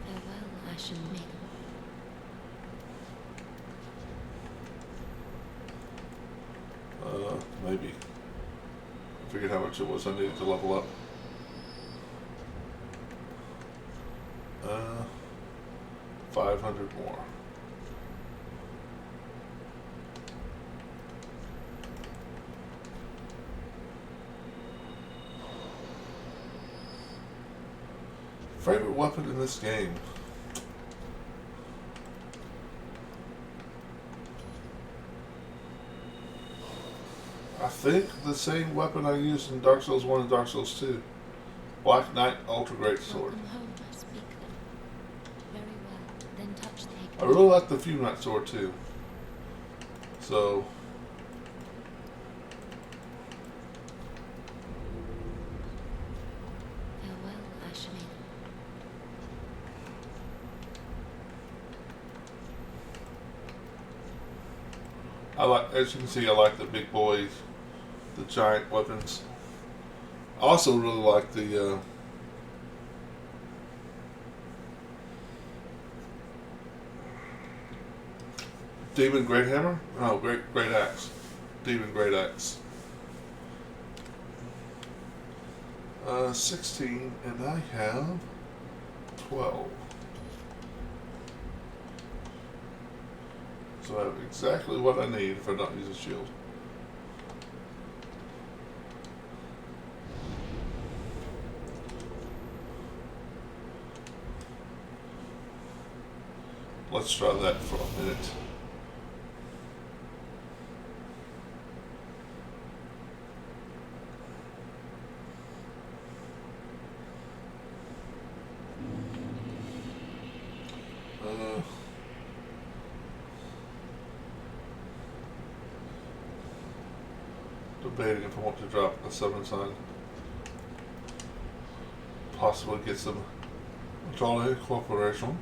Farewell, Ashen Maiden. Maybe. I figured how much it was I needed to level up. 500 more. Favorite weapon in this game? I think the same weapon I used in Dark Souls 1 and Dark Souls 2. Black Knight Ultra Great Sword. Welcome home, I speak them. Very well, then touch the I really like the Fume Knight Sword too. So, Farewell, Ashen Maiden. I like, as you can see, I like the big boys, the giant weapons. I also really like the Demon Great Hammer. No, Great Axe. Demon Great Axe. 16, and I have 12. So I have exactly what I need if I don't use a shield. Let's try that for a minute. Debating if I want to drop a summon sign. Possibly get some Jolly Cooperation.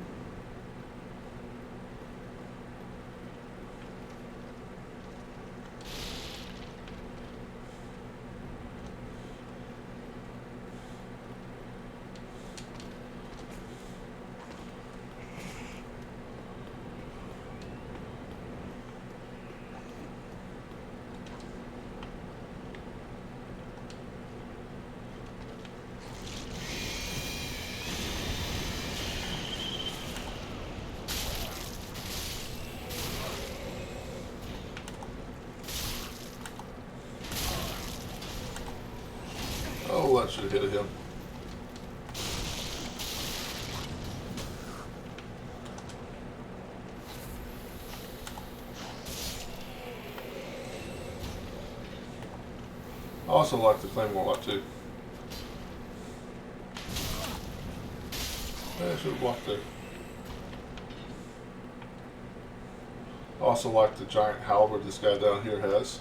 I should have hit him. I also like the Claymore a lot too. Yeah, I should have blocked there. I also like the giant halberd this guy down here has.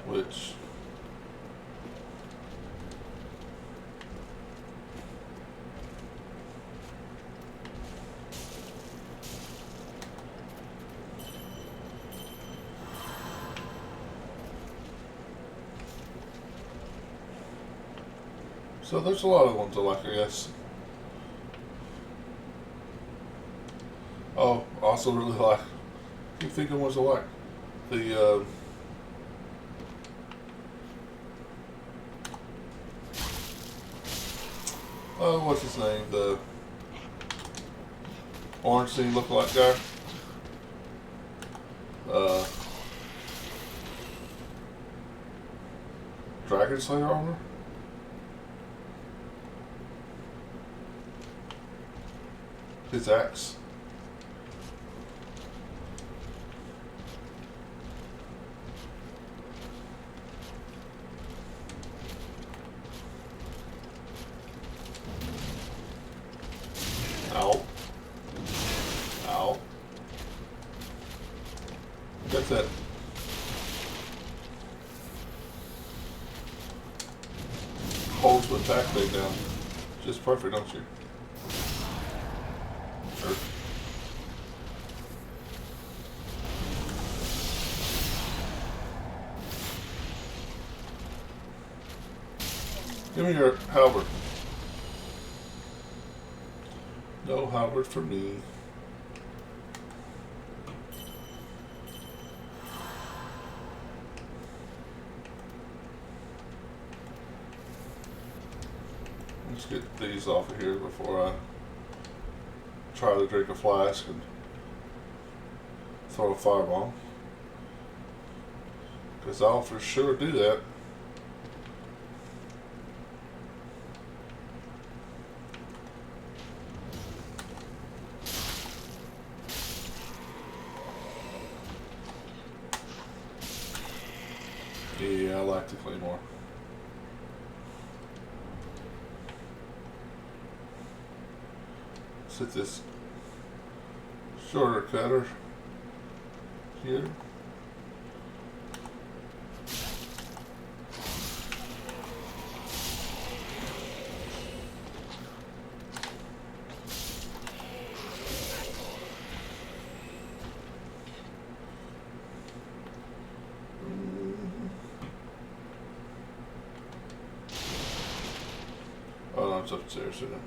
Which so there's a lot of ones I like, I guess. Oh, I also really like, keep thinking ones I like. The oh, what's his name? The orange scene lookalike guy. Dragon Slayer armor. His axe. Ow. Ow. That's it. Holds the attack thing down. Just perfect, don't you? Sure. Give me your halberd. No halberd for me. Let's get these off of here before I try to drink a flask and throw a fireball. Because I'll for sure do that. Yeah, I like the Claymore. Set this shorter cutter here. Oh no, it's upstairs, isn't it?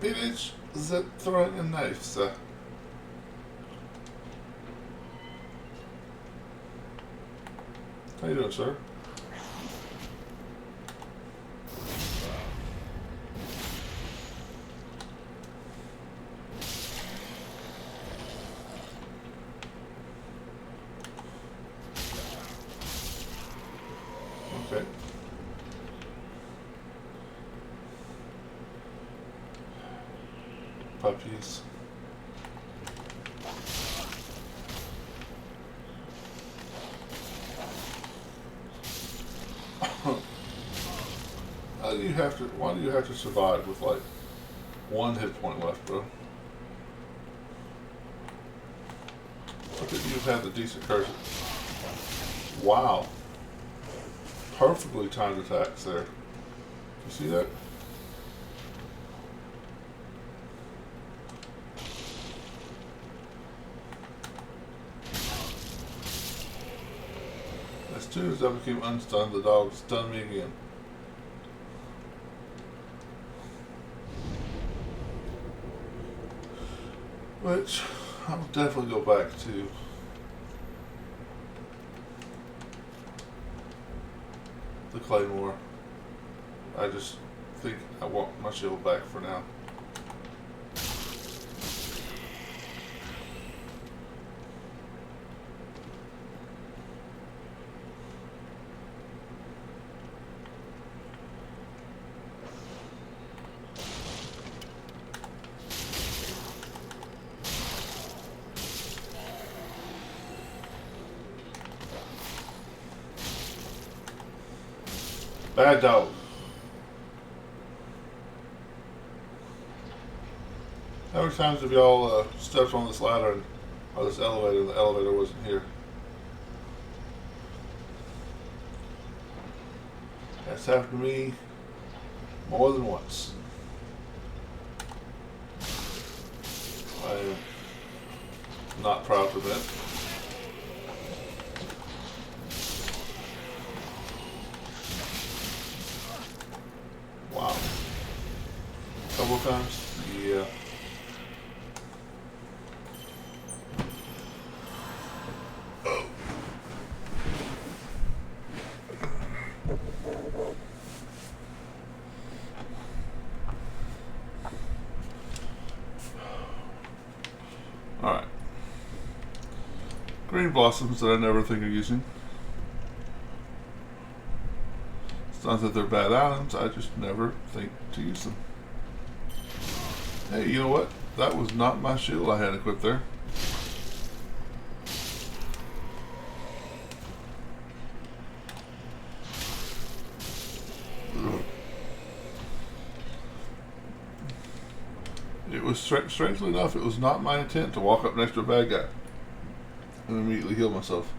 Village that throwing a knife, sir. How you doing, sir? Okay. Puppies. How do you have to? Why do you have to survive with like one hit point left, bro? Look at you have the decent curse. Wow. Perfectly timed attacks there. You see that? As soon as I became unstunned, the dog stunned me again. Which I'll definitely go back to. The Claymore. I just think I want my shield back for now. Bad dog. How many times have y'all stepped on this ladder or this elevator and the elevator wasn't here? That's happened to me more than once. I am not proud of that. Wow. Couple times? Yeah. Alright. Green blossoms that I never think of using. It's not that they're bad items, I just never think to use them. Hey, you know what? That was not my shield I had equipped there. It was, strangely enough, it was not my intent to walk up next to a bad guy and immediately heal myself.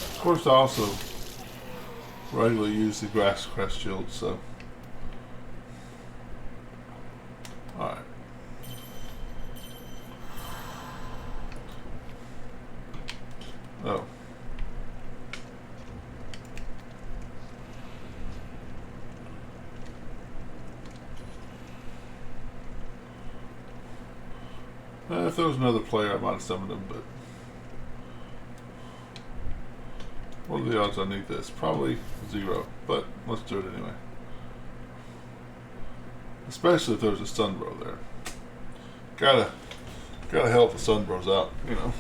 Of course, I also regularly use the grass crest shield, so. Alright. Oh. If there was another player, I might have summoned him, but. What are the odds I need this? Probably 0, but let's do it anyway. Especially if there's a Sunbro there. Gotta help the Sunbros out, you know.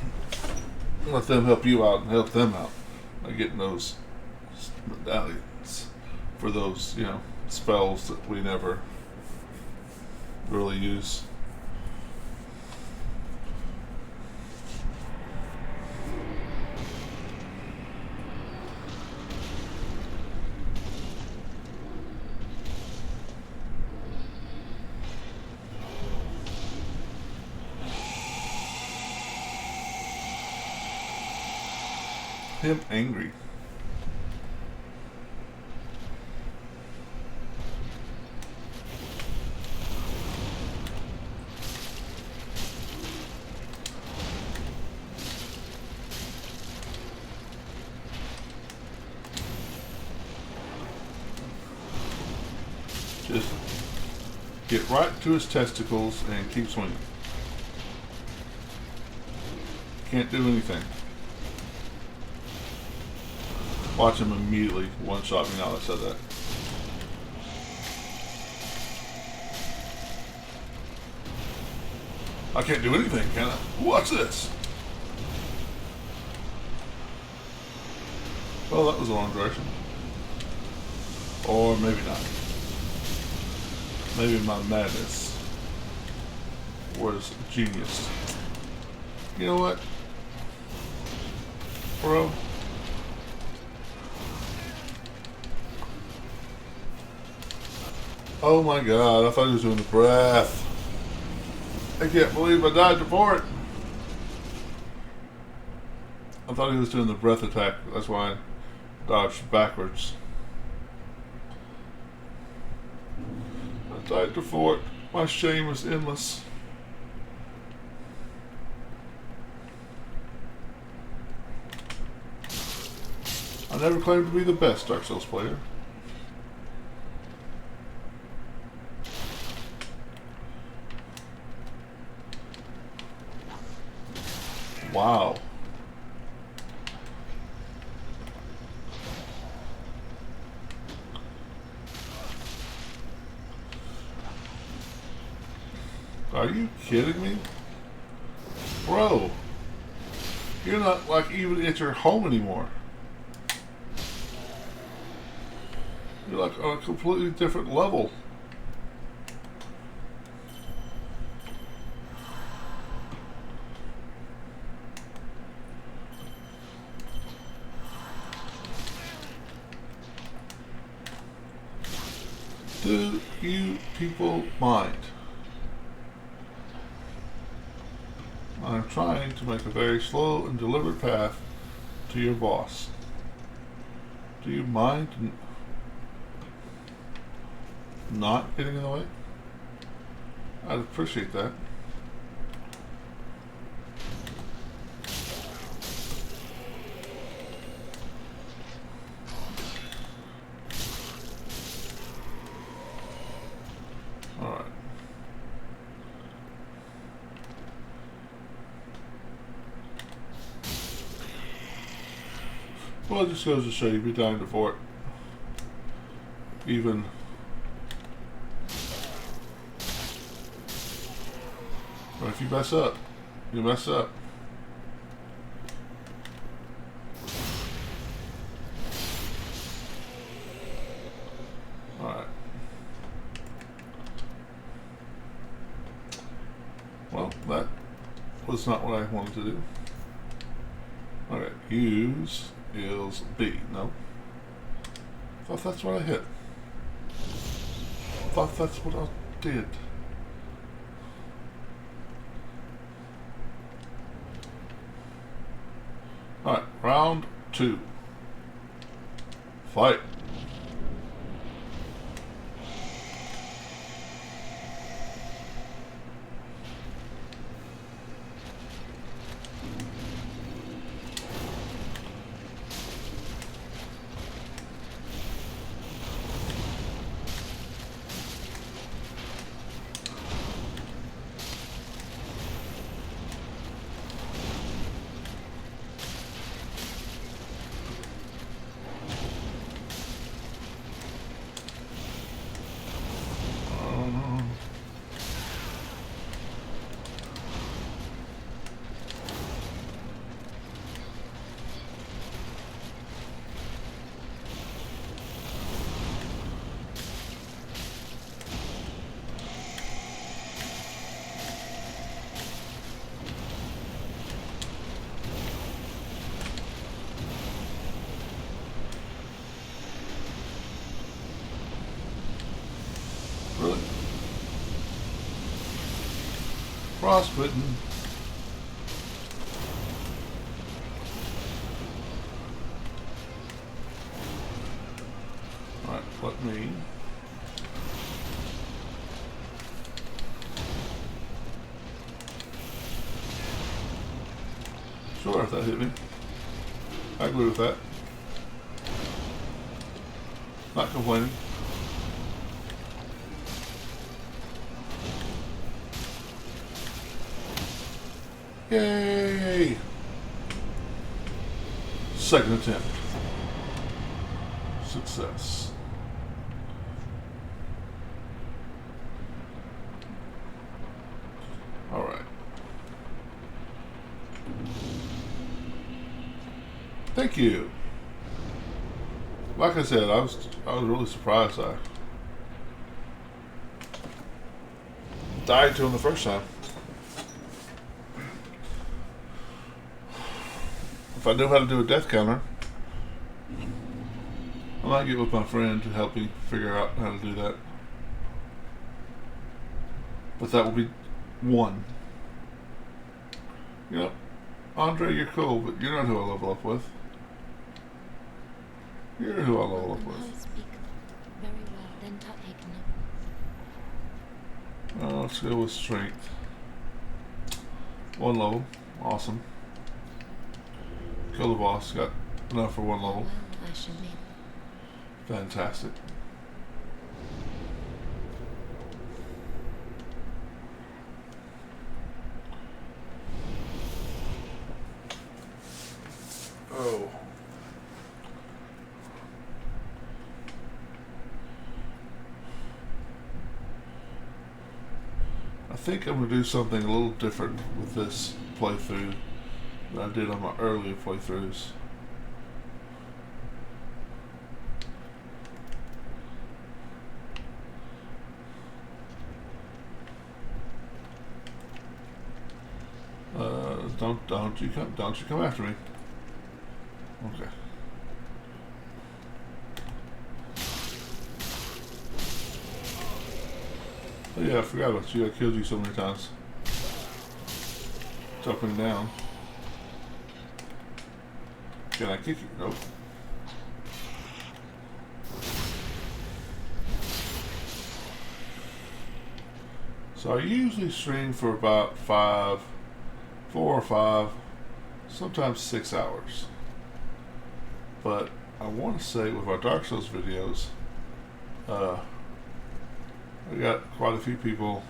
Let them help you out and help them out by getting those medallions for those, you know, spells that we never really use. Him angry. Just get right to his testicles and keep swinging. Can't do anything. Watch him immediately one-shot me now that I said that. I can't do anything, can I? Watch this! Well, that was the wrong direction. Or maybe not. Maybe my madness was genius. You know what? Bro. Oh my god, I thought he was doing the breath. I can't believe I died before it. I thought he was doing the breath attack. That's why I dodged backwards. I died before it. My shame was endless. I never claimed to be the best Dark Souls player. Wow. Are you kidding me? Bro, you're not like even at your home anymore. You're like on a completely different level. Do you people mind? I'm trying to make a very slow and deliberate path to your boss. Do you mind not getting in the way? I'd appreciate that. Alright. Well, it just goes to show you, be dying for it. Even but if you mess up, you mess up. Alright. Well, that was not what I wanted to do. Okay, use is B. No. Thought that's what I hit. Thought that's what I did. Alright, round 2. Fight. Really? Frostbitten. Alright, let me. Sure, if that hit me. I agree with that. Not complaining. Yay! Second attempt. Success. Alright. Thank you. Like I said, I was really surprised I died to him the first time. If I knew how to do a death counter, I might get with my friend to help me figure out how to do that. But that will be one. You know, Andre, you're cool, but you're not who I level up with. You're who I level up I with. speak very well, then taken. Let's go with strength. 1 level. Awesome. Kill the boss. Got enough for 1 level. Well, I especially. Fantastic. Oh. I think I'm going to do something a little different with this playthrough than I did on my earlier playthroughs. Don't you come after me. Okay. Oh yeah, I forgot about you. I killed you so many times. Jumping down. Can I kick you? Nope. So I usually stream for about 4 or 5, sometimes 6 hours. But I want to say with our Dark Souls videos, I got quite a few people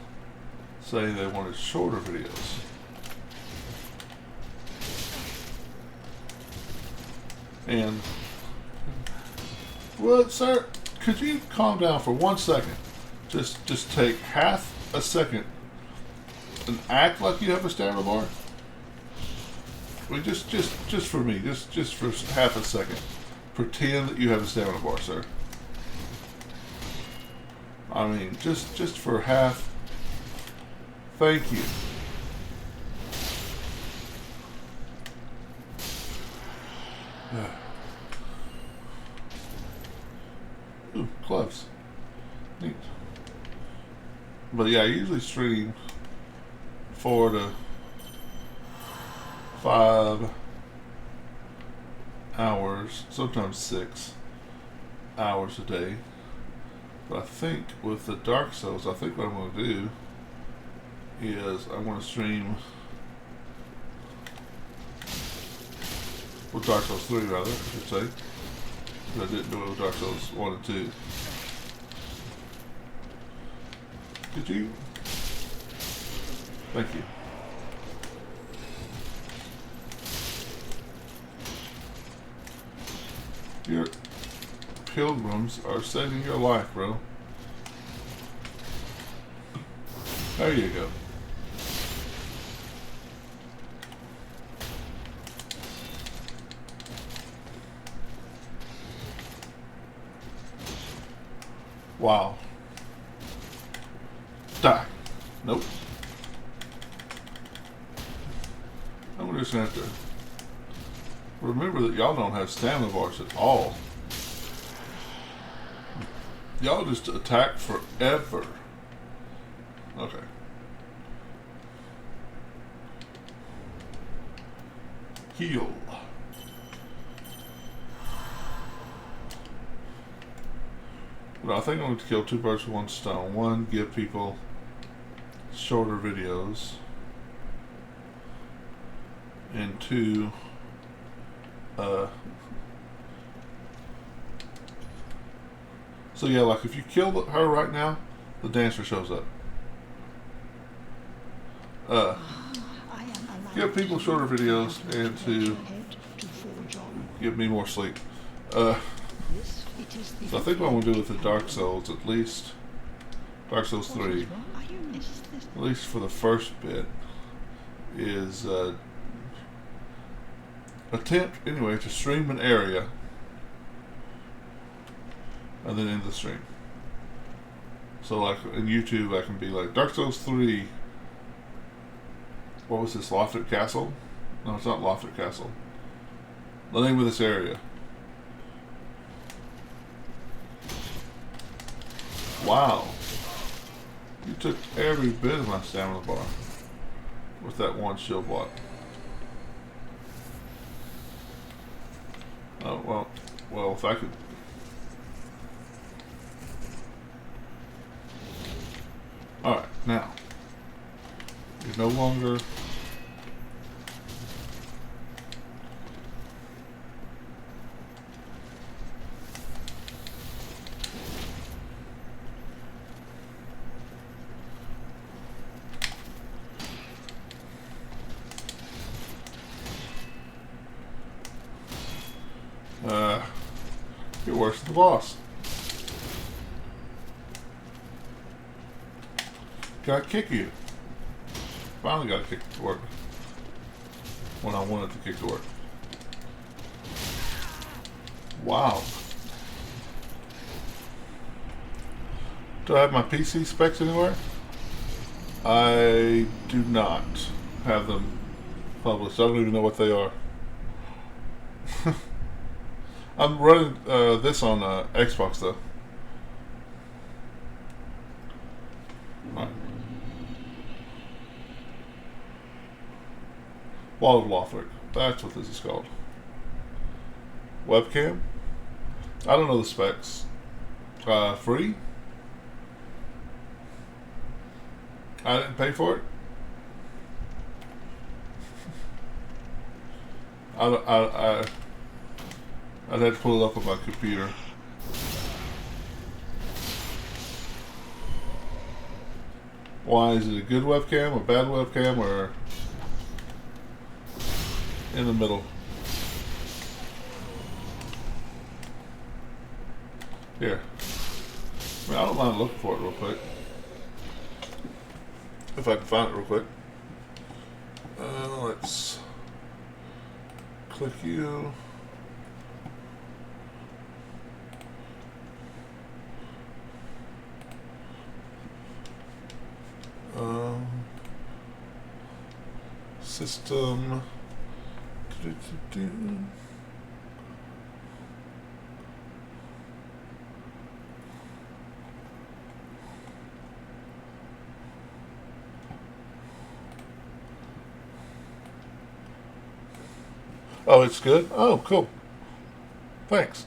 say they wanted shorter videos. And, well, sir, could you calm down for 1 second? Just take half a second and act like you have a stamina bar. I mean, just for me, just for half a second, pretend that you have a stamina bar, sir. I mean, just for half. Thank you. Ooh, gloves. Neat. But yeah, I usually stream 4 to 5 hours, sometimes 6 hours a day. But I think with the Dark Souls, I think what I'm going to do is I'm going to stream, with Dark Souls 3 rather, I should say. Because I didn't do it with Dark Souls 1 and 2. Could you? Thank you. Your pilgrims are saving your life, bro. There you go. Wow. Die. Nope. I'm just gonna have to remember that y'all don't have stamina bars at all. Y'all just attack forever. Okay. Heal. But I think I'm going to kill 2 birds with 1 stone. 1, give people shorter videos. And 2, so yeah, like if you kill her right now, the dancer shows up. Give people shorter videos and to give me more sleep. So I think what I'm going to do with the Dark Souls, at least Dark Souls 3, at least for the first bit, is attempt anyway to stream an area and then end the stream. So like in YouTube I can be like Dark Souls 3, what was this, Lothric Castle? No, it's not Lothric Castle. The name of this area. Wow. You took every bit of my stamina bar with that 1 shield block. Oh, well, if I could. Alright, now. You're no longer. versus the boss. Can I kick you? Finally got a kick to work. When I wanted to kick to work. Wow. Do I have my PC specs anywhere? I do not have them published. I don't even know what they are. I'm running this on Xbox though. Right. Wall of Lothric. That's what this is called. Webcam. I don't know the specs. Free. I didn't pay for it. I'd have to pull it up on my computer. Why is it a good webcam, a bad webcam, or in the middle? Here. I mean, I don't mind looking for it real quick. If I can find it real quick. Let's click you. System. Oh, it's good? Oh, cool. Thanks.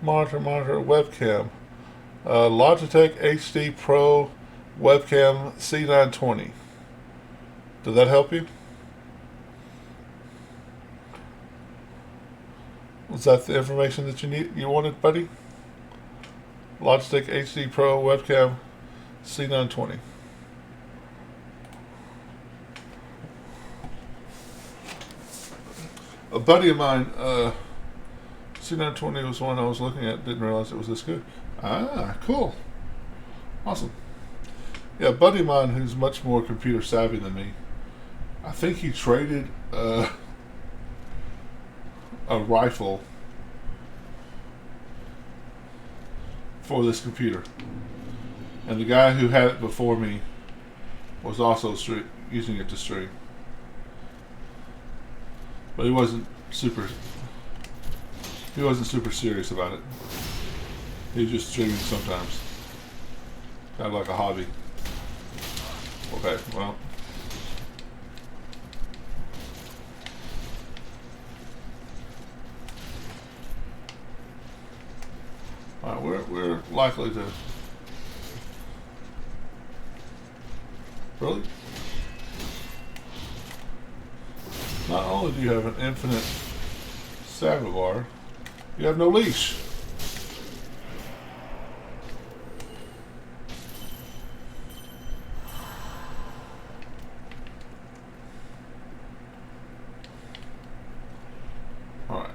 Monitor, webcam. Logitech HD Pro webcam C920. Did that help you? Was that the information that you wanted, buddy? Logitech HD Pro webcam C920. A buddy of mine, C920 was one I was looking at, didn't realize it was this good. Ah, cool. Awesome. Yeah, a buddy of mine who's much more computer savvy than me, I think he traded a rifle for this computer. And the guy who had it before me was also using it to stream. But he wasn't super serious about it. He was just streaming sometimes. Kind of like a hobby. Okay, well. Alright, we're likely to... Really? Not only do you have an infinite Savivar, you have no leash. Alright.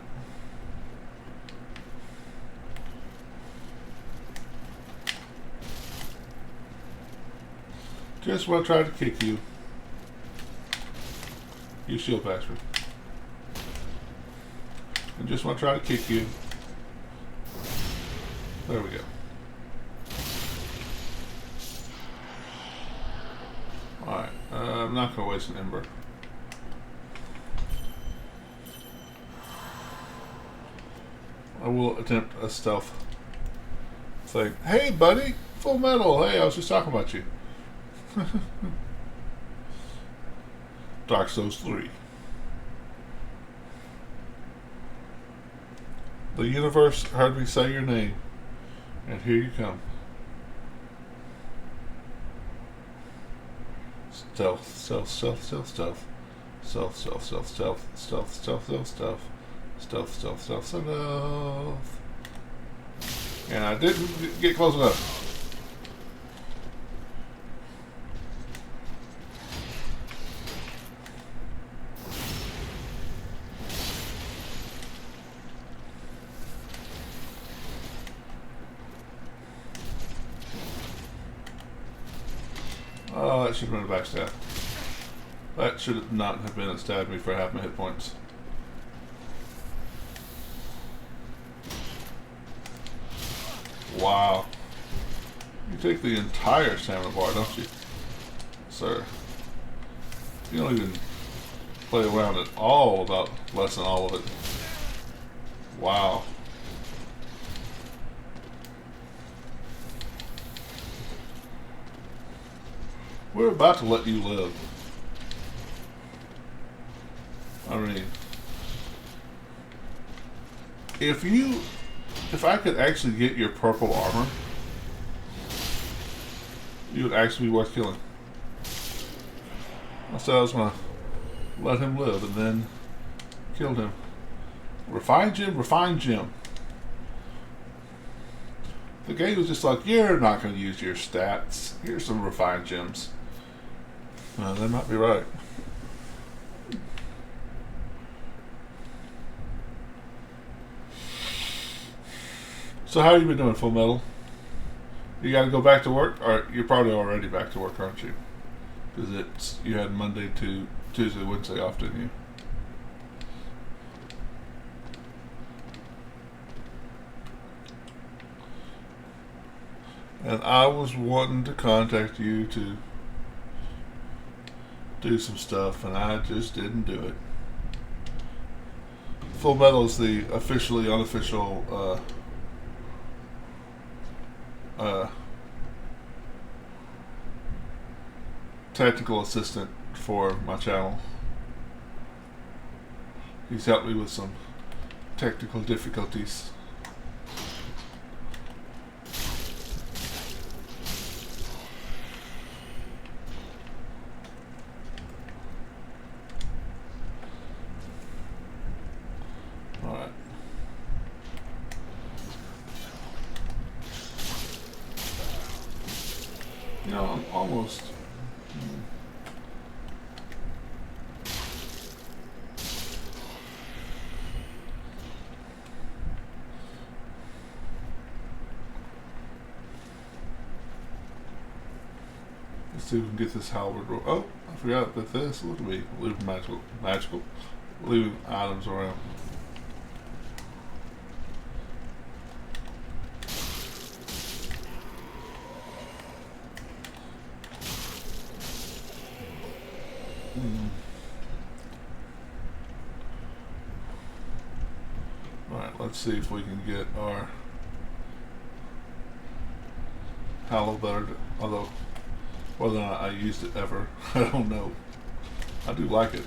Just when I tried to kick you, you shield bastard. And just when I try to kick you, there we go. Alright, I'm not going to waste an ember. I will attempt a stealth thing. Hey buddy, Full Metal, hey, I was just talking about you. Dark Souls 3. The universe heard me say your name, and here you come. Stealth, stealth, stealth, stealth, stealth, stealth, stealth, stealth, stealth, stealth, stealth, stealth, stealth, stealth, stealth, stealth, stealth. And I didn't get close enough. Oh, that should have been a backstab. That should not have been a stab me for half my hit points. Wow. You take the entire stamina bar, don't you? Sir. You don't even play around at all about less than all of it. Wow. We're about to let you live. I mean, if I could actually get your purple armor, you would actually be worth killing. I said I was gonna let him live and then killed him. Refine Jim, refine Jim. The game was just like, you're not gonna use your stats. Here's some refined gems. They might be right. So how you been doing, Full Metal? You got to go back to work, or you're probably already back to work, aren't you? Because you had Monday to Tuesday, Wednesday off, didn't you? And I was wanting to contact you to do some stuff, and I just didn't do it. Full Metal is the officially unofficial technical assistant for my channel. He's helped me with some technical difficulties. Alright. You know, I'm almost... Let's see if we can get this halberd. Oh, I forgot that this. Look at me. Leaving magical. Leaving items around. Alright, let's see if we can get our halberd, although whether or not I used it ever, I don't know. I do like it.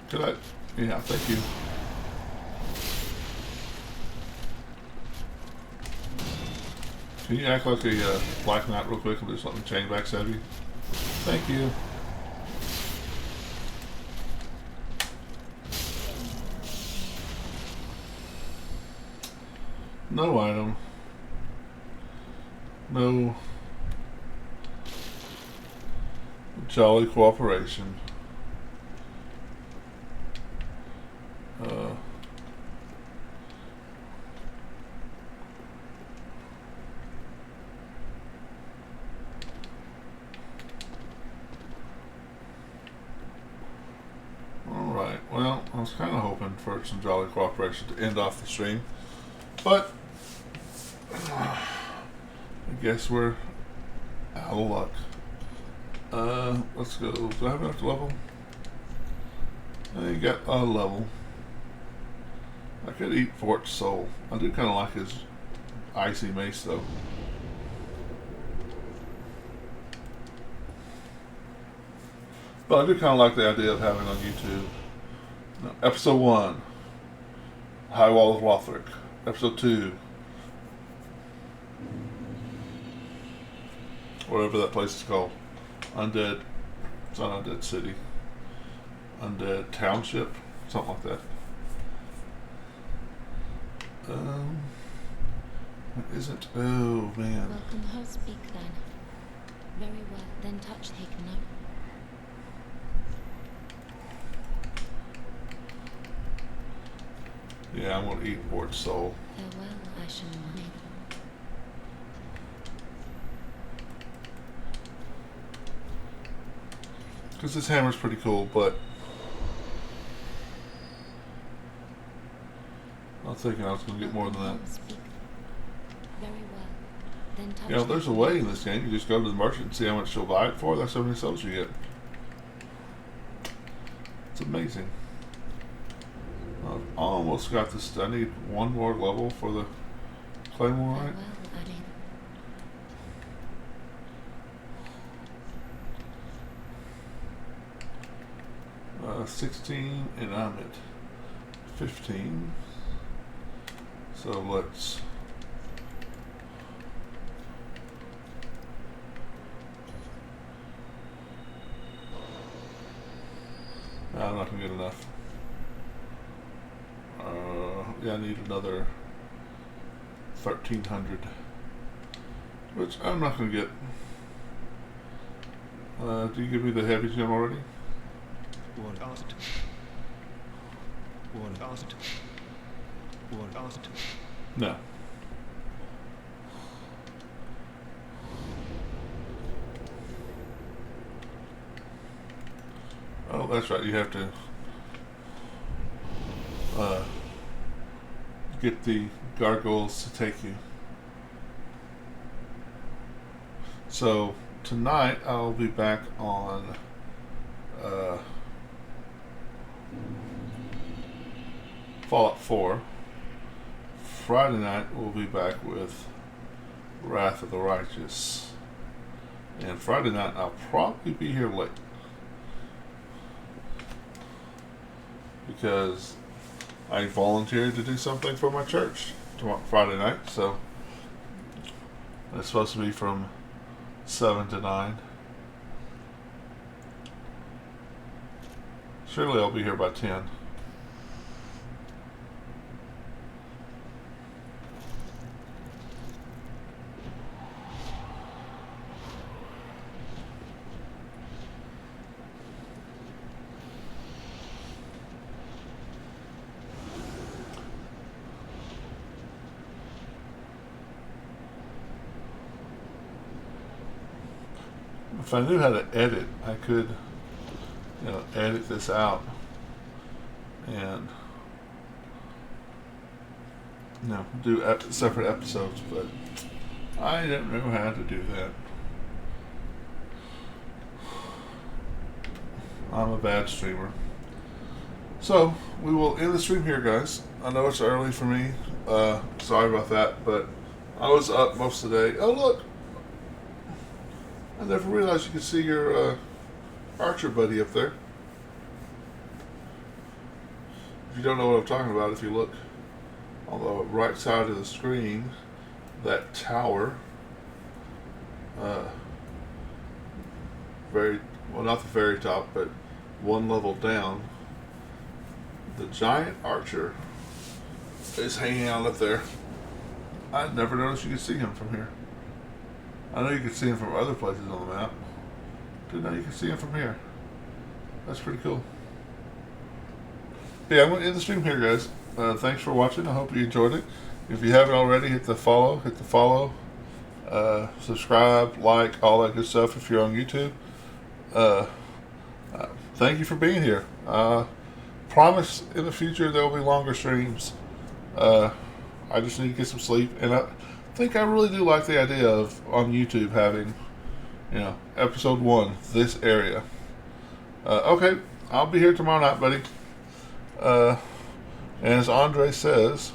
Could I? Yeah, thank you. Can you act like a Black Knight real quick and do something chain back stab you? Thank you. No item. No jolly cooperation. Alright, well, I was kind of hoping for some jolly cooperation to end off the stream, but I guess we're out of luck. Let's go. Do I have enough level? I got a level. I could eat Fort's Soul. I do kind of like his icy mace though. But I do kind of like the idea of having on YouTube. Episode 1, High Wall of Lothric. Episode 2, whatever that place is called. Undead. It's not Undead City. Undead Township. Something like that. It isn't. Oh, man. Welcome, host, speak then. Very well, then touch, take note. Yeah, I'm going to eat Fort's Soul. Farewell, Ashen One. Because this hammer's pretty cool, but I was thinking I was going to get more than that. Speak very well. Then touch You know, there's a me. way in this game. You just go to the merchant and see how much she'll buy it for. That's how many souls you get. It's amazing. I've almost got this. I need one more level for the claymore, right? Farewell, Adin. 16, and I'm at 15. So let's. No, I'm not gonna get enough. Yeah, I need another 1,300, which I'm not gonna get. Do you give me the heavy gem already? No. Oh, that's right. You have to get the gargoyles to take you. So tonight I'll be back on Fallout 4. Friday night we'll be back with Wrath of the Righteous. And Friday night I'll probably be here late, because I volunteered to do something for my church tomorrow, Friday night, so it's supposed to be from 7 to 9. Surely I'll be here by 10. If I knew how to edit, I could, edit this out and, do separate episodes, but I didn't know how to do that. I'm a bad streamer. So, we will end the stream here, guys. I know it's early for me. Sorry about that, but I was up most of the day. Oh, look! I never realized you could see your archer buddy up there. If you don't know what I'm talking about, if you look on the right side of the screen, that tower, not the very top, but one level down, the giant archer is hanging out up there. I never noticed you could see him from here. I know you can see him from other places on the map. Didn't know you can see him from here. That's pretty cool. Yeah, I'm going to end the stream here, guys. Thanks for watching. I hope you enjoyed it. If you haven't already, hit the follow. Subscribe, like, all that good stuff if you're on YouTube. Thank you for being here. Promise in the future there will be longer streams. I just need to get some sleep, and I think I really do like the idea of on YouTube having, episode 1, this area. Okay, I'll be here tomorrow night, buddy. And as Andre says,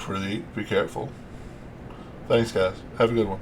be careful. Thanks, guys. Have a good one.